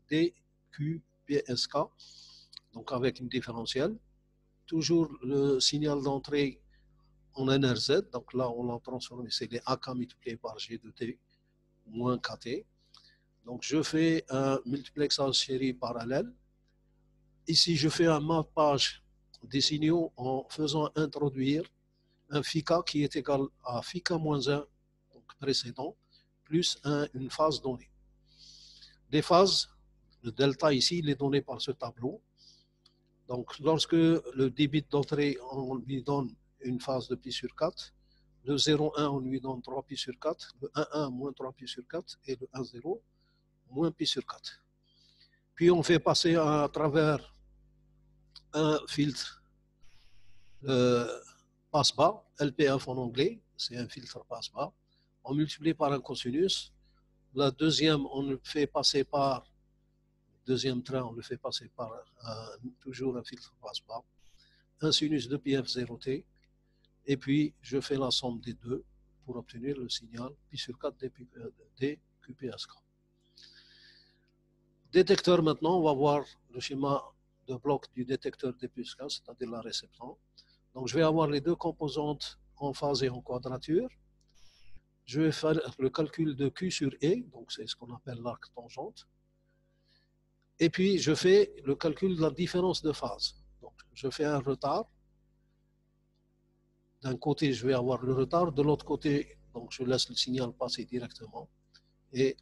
DQPSK, donc avec une différentielle. Toujours le signal d'entrée en NRZ, donc là on l'a transformé, c'est les AK multipliés par G de T moins KT. Donc je fais un multiplexage série parallèle. Ici je fais un mappage des signaux en faisant introduire un FICA qui est égal à FICA moins 1, donc précédent, plus une phase donnée. Des phases, le delta ici, il est donné par ce tableau. Donc lorsque le débit d'entrée, on lui donne une phase de pi sur 4, le 0,1 on lui donne 3 pi sur 4, le 1,1 moins 3 pi sur 4 et le 1,0 moins pi sur 4. Puis on fait passer à travers un filtre passe-bas, LPF en anglais, c'est un filtre passe-bas. On multiplie par un cosinus. La deuxième, on le fait passer par, deuxième train, on le fait passer par toujours un filtre passe-bas. Un sinus de πf0t. Et puis, je fais la somme des deux pour obtenir le signal pi sur 4 DQPSK. Détecteur, maintenant, on va voir le schéma de bloc du détecteur DQPSK, c'est-à-dire la réceptante. Donc, je vais avoir les deux composantes en phase et en quadrature. Je vais faire le calcul de Q sur E, donc c'est ce qu'on appelle l'arc tangente. Et puis, je fais le calcul de la différence de phase. Donc, je fais un retard. D'un côté, je vais avoir le retard. De l'autre côté, donc, je laisse le signal passer directement. Et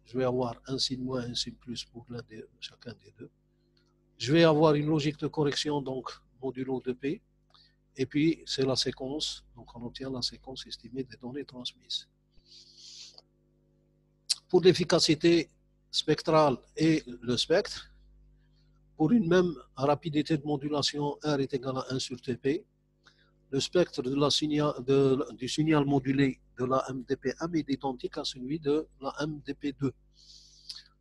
je vais avoir un signe moins, un signe plus pour chacun des deux. Je vais avoir une logique de correction, donc modulo de P. Et puis, c'est la séquence. Donc, on obtient la séquence estimée des données transmises. Pour l'efficacité spectrale et le spectre, pour une même rapidité de modulation, R est égal à 1 sur TP. Le spectre du signal modulé de la MDP1 est identique à celui de la MDP2.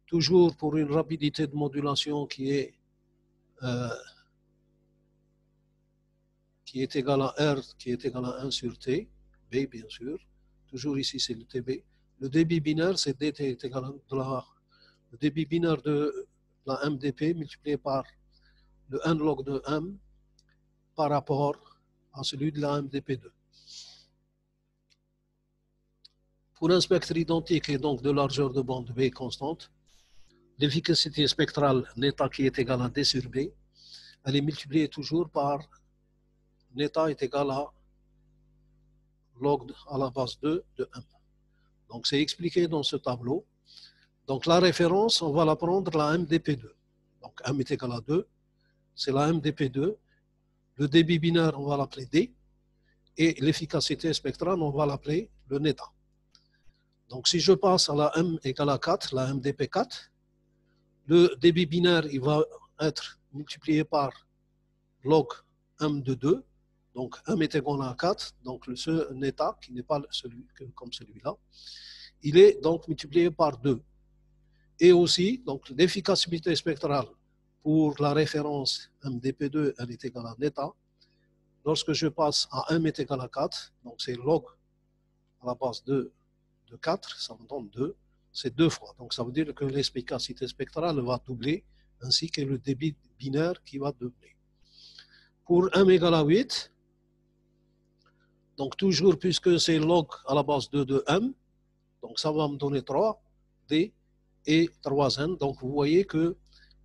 Toujours pour une rapidité de modulation qui est égale à R, qui est égal à 1 sur T, B bien sûr. Toujours ici, c'est le TB. Le débit binaire, c'est DT est égal à le débit binaire de la MDP multiplié par le 1 log de M par rapport à celui de la MDP2. Pour un spectre identique et donc de largeur de bande B constante, l'efficacité spectrale neta qui est égale à D sur B, elle est multipliée toujours par neta est égal à log à la base 2 de M. Donc c'est expliqué dans ce tableau. Donc la référence, on va la prendre la MDP2. Donc M est égal à 2, c'est la MDP2. Le débit binaire, on va l'appeler D. Et l'efficacité spectrale, on va l'appeler le neta. Donc si je passe à la M égale à 4, la MDP4, le débit binaire, il va être multiplié par log M de 2. Donc M est égal à 4. Donc ce neta, qui n'est pas comme celui-là, il est donc multiplié par 2. Et aussi, donc l'efficacité spectrale pour la référence MDP2, elle est égale à neta. Lorsque je passe à M est égal à 4, donc c'est log à la base de 4, ça me donne 2, c'est 2 fois. Donc ça veut dire que l'efficacité spectrale va doubler, ainsi que le débit binaire qui va doubler. Pour M égale à 8, donc toujours puisque c'est log à la base de M, donc ça va me donner 3, D et 3N. Donc vous voyez que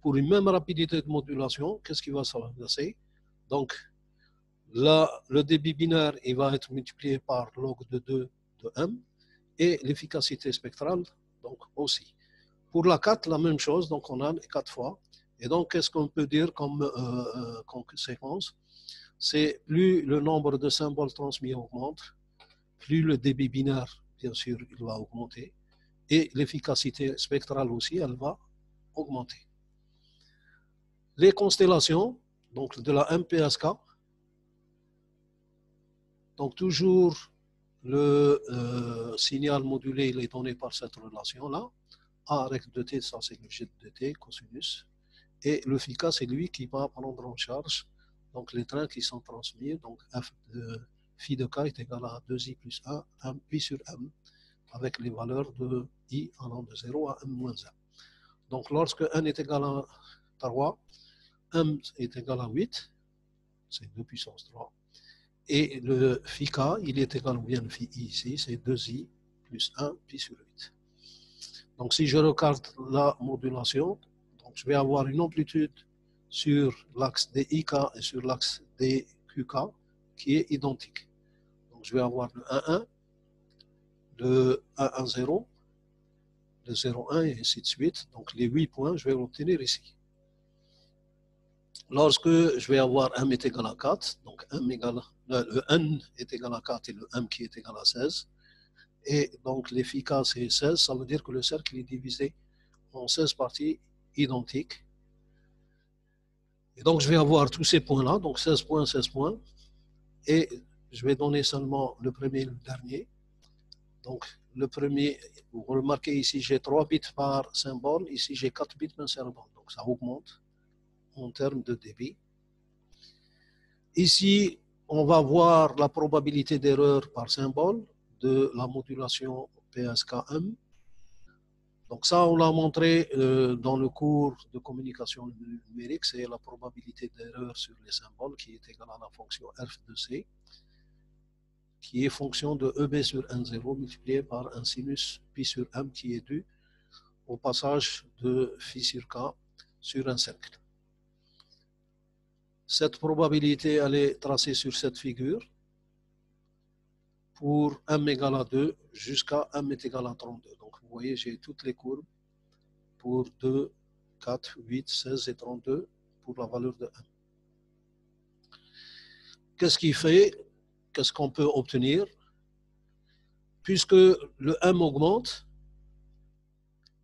pour une même rapidité de modulation, qu'est-ce qui va se passer? Donc là, le débit binaire, il va être multiplié par log de 2 de M, et l'efficacité spectrale, donc aussi. Pour la 4, la même chose, donc on a 4 fois. Et donc, qu'est-ce qu'on peut dire comme conséquence? C'est plus le nombre de symboles transmis augmente, plus le débit binaire, bien sûr, il va augmenter, et l'efficacité spectrale aussi, elle va augmenter. Les constellations, donc de la MPSK, donc toujours le signal modulé, il est donné par cette relation-là. A rect de t, ça c'est le jet de t, cosinus. Et le φ, c'est lui qui va prendre en charge donc les trains qui sont transmis. Donc f de phi de k est égal à 2i plus 1, 1 pi sur m, avec les valeurs de i allant de 0 à m moins 1. Donc lorsque n est égal à 3, m est égal à 8, c'est 2 puissance 3. Et le phi k, il est égal, ou bien le phi i ici, c'est 2i plus 1 pi sur 8. Donc si je regarde la modulation, donc je vais avoir une amplitude sur l'axe DIK et sur l'axe DQK qui est identique. Donc je vais avoir le 1,1, le 1,1,0, le 0,1 et ainsi de suite. Donc les 8 points, je vais l'obtenir ici. Lorsque je vais avoir m est égal à 4, donc le n est égal à 4 et le m qui est égal à 16, et donc l'efficace c'est 16, ça veut dire que le cercle est divisé en 16 parties identiques. Et donc je vais avoir tous ces points-là, donc 16 points, 16 points, et je vais donner seulement le premier et le dernier. Donc le premier, vous remarquez ici j'ai 3 bits par symbole, ici j'ai 4 bits par symbole, donc ça augmente en termes de débit. Ici, on va voir la probabilité d'erreur par symbole de la modulation PSKM. Donc ça, on l'a montré dans le cours de communication numérique, c'est la probabilité d'erreur sur les symboles qui est égale à la fonction f de c, qui est fonction de EB sur N0 multiplié par un sinus pi sur m qui est dû au passage de phi sur k sur un cercle. Cette probabilité, elle est tracée sur cette figure pour m égale à 2 jusqu'à m est égal à 32. Donc vous voyez, j'ai toutes les courbes pour 2, 4, 8, 16 et 32 pour la valeur de m. Qu'est-ce qui fait? Qu'est-ce qu'on peut obtenir? Puisque le m augmente,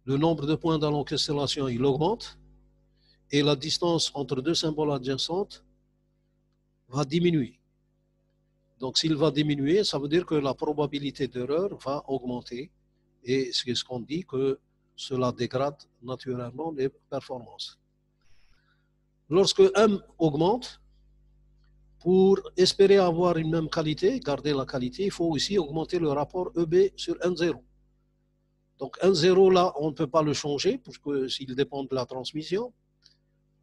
le nombre de points dans l'encastellation, il augmente, et la distance entre deux symboles adjacents va diminuer. Donc s'il va diminuer, ça veut dire que la probabilité d'erreur va augmenter, et c'est ce qu'on dit que cela dégrade naturellement les performances. Lorsque m augmente, pour espérer avoir une même qualité, garder la qualité, il faut aussi augmenter le rapport EB sur N0. Donc N0 là, on ne peut pas le changer, parce que s'il dépend de la transmission,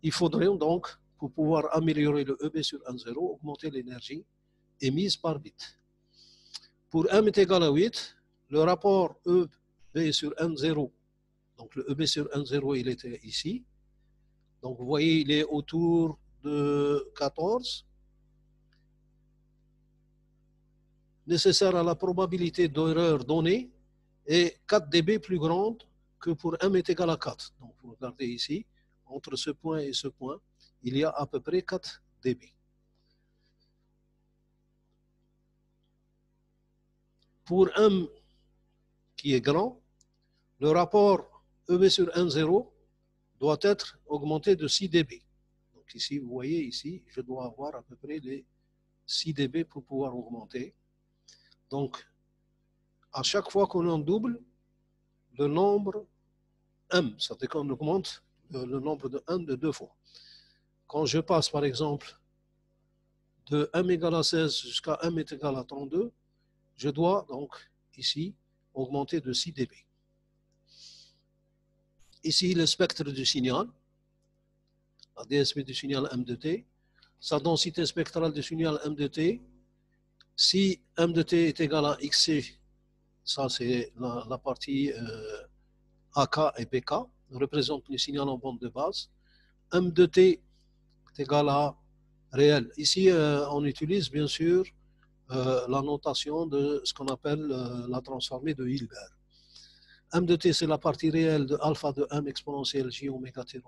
il faudrait donc, pour pouvoir améliorer le EB sur N0, augmenter l'énergie émise par bit. Pour m est égal à 8, le rapport EB sur N0, donc le EB sur N0, il était ici. Donc vous voyez, il est autour de 14. Nécessaire à la probabilité d'erreur donnée est 4 dB plus grande que pour m est égal à 4. Donc, vous regardez ici, entre ce point et ce point, il y a à peu près 4 dB. Pour m qui est grand, le rapport EB sur M0 doit être augmenté de 6 dB. Donc ici, vous voyez, ici, je dois avoir à peu près les 6 dB pour pouvoir augmenter. Donc, à chaque fois qu'on en double, le nombre M, c'est-à-dire qu'on augmente le nombre de M de 2 fois. Quand je passe, par exemple, de M égale à 16 jusqu'à M est égal à 32, je dois donc, ici, augmenter de 6 dB. Ici, le spectre du signal, la DSP du signal M de T, sa densité spectrale du signal M de T, si M de T est égal à XC, ça c'est la partie AK et BK, représente le signal en bande de base. M de T est égal à réel. Ici, on utilise bien sûr la notation de ce qu'on appelle la transformée de Hilbert. M de T, c'est la partie réelle de alpha de M exponentielle J oméga T.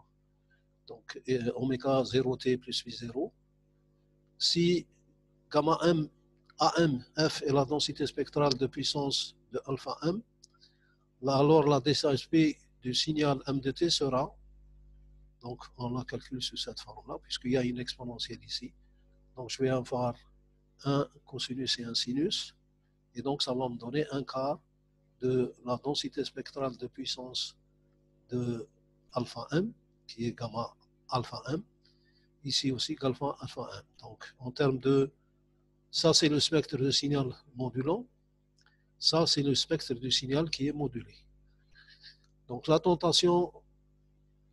Donc, oméga 0T plus V0. Si gamma M, AM, F est la densité spectrale de puissance de alpha M, alors la DSP du signal M de T sera, donc on la calcule sous cette forme-là, puisqu'il y a une exponentielle ici. Donc je vais avoir un cosinus et un sinus, et donc ça va me donner un quart de la densité spectrale de puissance de alpha M, qui est gamma alpha M, ici aussi gamma alpha M. Donc en termes de, ça c'est le spectre de signal modulant, ça c'est le spectre du signal qui est modulé. Donc la tentation,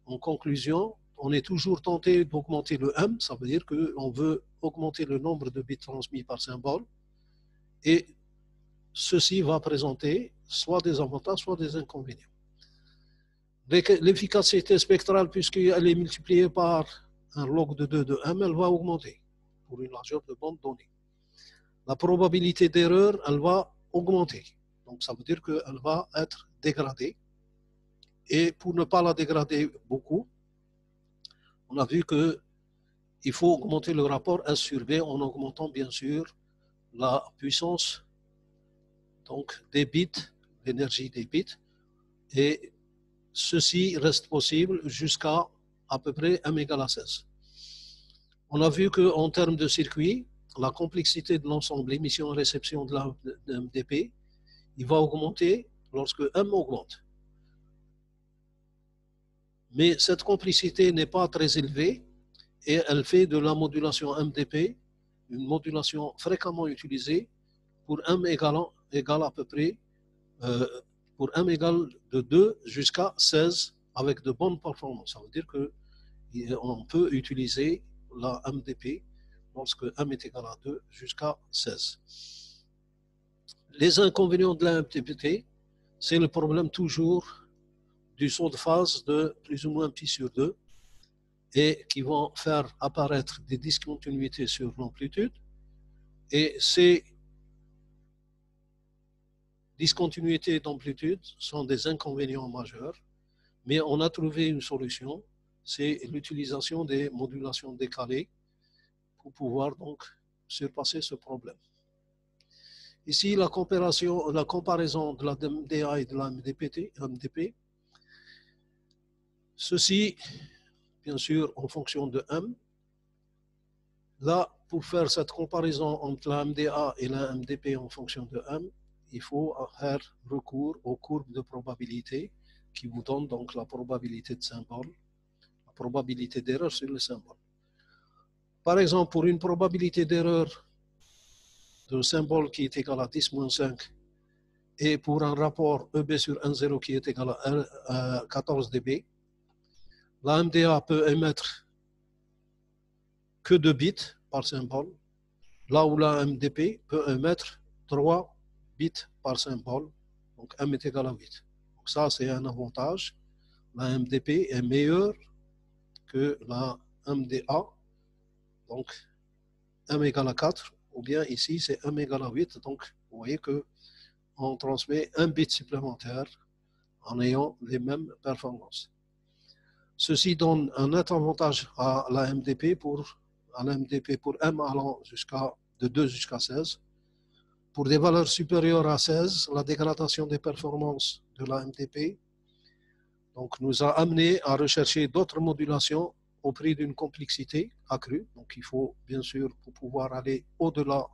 en conclusion, on est toujours tenté d'augmenter le M, ça veut dire qu'on veut augmenter le nombre de bits transmis par symbole, et ceci va présenter soit des avantages, soit des inconvénients. L'efficacité spectrale, puisqu'elle est multipliée par un log de 2 de M, elle va augmenter pour une largeur de bande donnée. La probabilité d'erreur, elle va augmenter. Donc ça veut dire qu'elle va être dégradée. Et pour ne pas la dégrader beaucoup, on a vu qu'il faut augmenter le rapport S sur B en augmentant bien sûr la puissance donc, des bits, l'énergie des bits. Et ceci reste possible jusqu'à à peu près M égale à 16. On a vu qu'en termes de circuit, la complexité de l'ensemble émission-réception de l'MDP, il va augmenter lorsque M augmente. Mais cette complexité n'est pas très élevée et elle fait de la modulation MDP une modulation fréquemment utilisée pour M égal à peu près, pour M égal de 2 jusqu'à 16 avec de bonnes performances. Ça veut dire qu'on peut utiliser la MDP lorsque M est égal à 2 jusqu'à 16. Les inconvénients de la MDP, c'est le problème toujours du saut de phase de plus ou moins pi sur 2 et qui vont faire apparaître des discontinuités sur l'amplitude. Et ces discontinuités d'amplitude sont des inconvénients majeurs, mais on a trouvé une solution, c'est l'utilisation des modulations décalées pour pouvoir donc surpasser ce problème. Ici, la comparaison de la MDA et de la MDP, ceci, bien sûr, en fonction de M. Là, pour faire cette comparaison entre la MDA et la MDP en fonction de M, il faut faire recours aux courbes de probabilité qui vous donnent donc la probabilité de symbole, la probabilité d'erreur sur le symbole. Par exemple, pour une probabilité d'erreur de symbole qui est égale à 10-5 et pour un rapport EB sur N0 qui est égal à 14 dB, la MDA peut émettre que 2 bits par symbole, là où la MDP peut émettre 3 bits par symbole, donc M est égal à 8. Donc ça, c'est un avantage. La MDP est meilleure que la MDA, donc M égale à 4, ou bien ici, c'est M égale à 8, donc vous voyez qu'on transmet un bit supplémentaire en ayant les mêmes performances. Ceci donne un net avantage à la MDP pour M allant de 2 jusqu'à 16. Pour des valeurs supérieures à 16, la dégradation des performances de la MDP nous a amené à rechercher d'autres modulations au prix d'une complexité accrue. Donc il faut bien sûr, pour pouvoir aller au-delà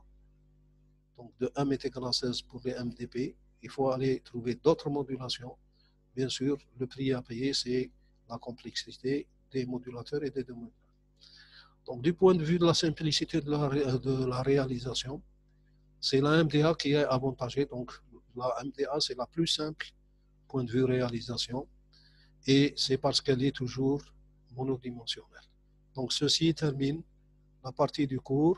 de M est égal à 16 pour les MDP, il faut aller trouver d'autres modulations. Bien sûr, le prix à payer, c'est la complexité des modulateurs et des démodulateurs. Donc, du point de vue de la simplicité de la réalisation, c'est la MDA qui est avantagée. Donc, la MDA, c'est la plus simple point de vue réalisation et c'est parce qu'elle est toujours monodimensionnelle. Donc, ceci termine la partie du cours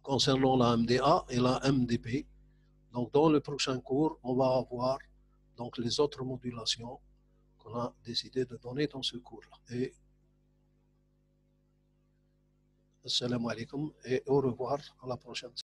concernant la MDA et la MDP. Donc, dans le prochain cours, on va avoir les autres modulations qu'on a décidé de donner dans ce cours-là. Et assalamu alaikum et au revoir à la prochaine.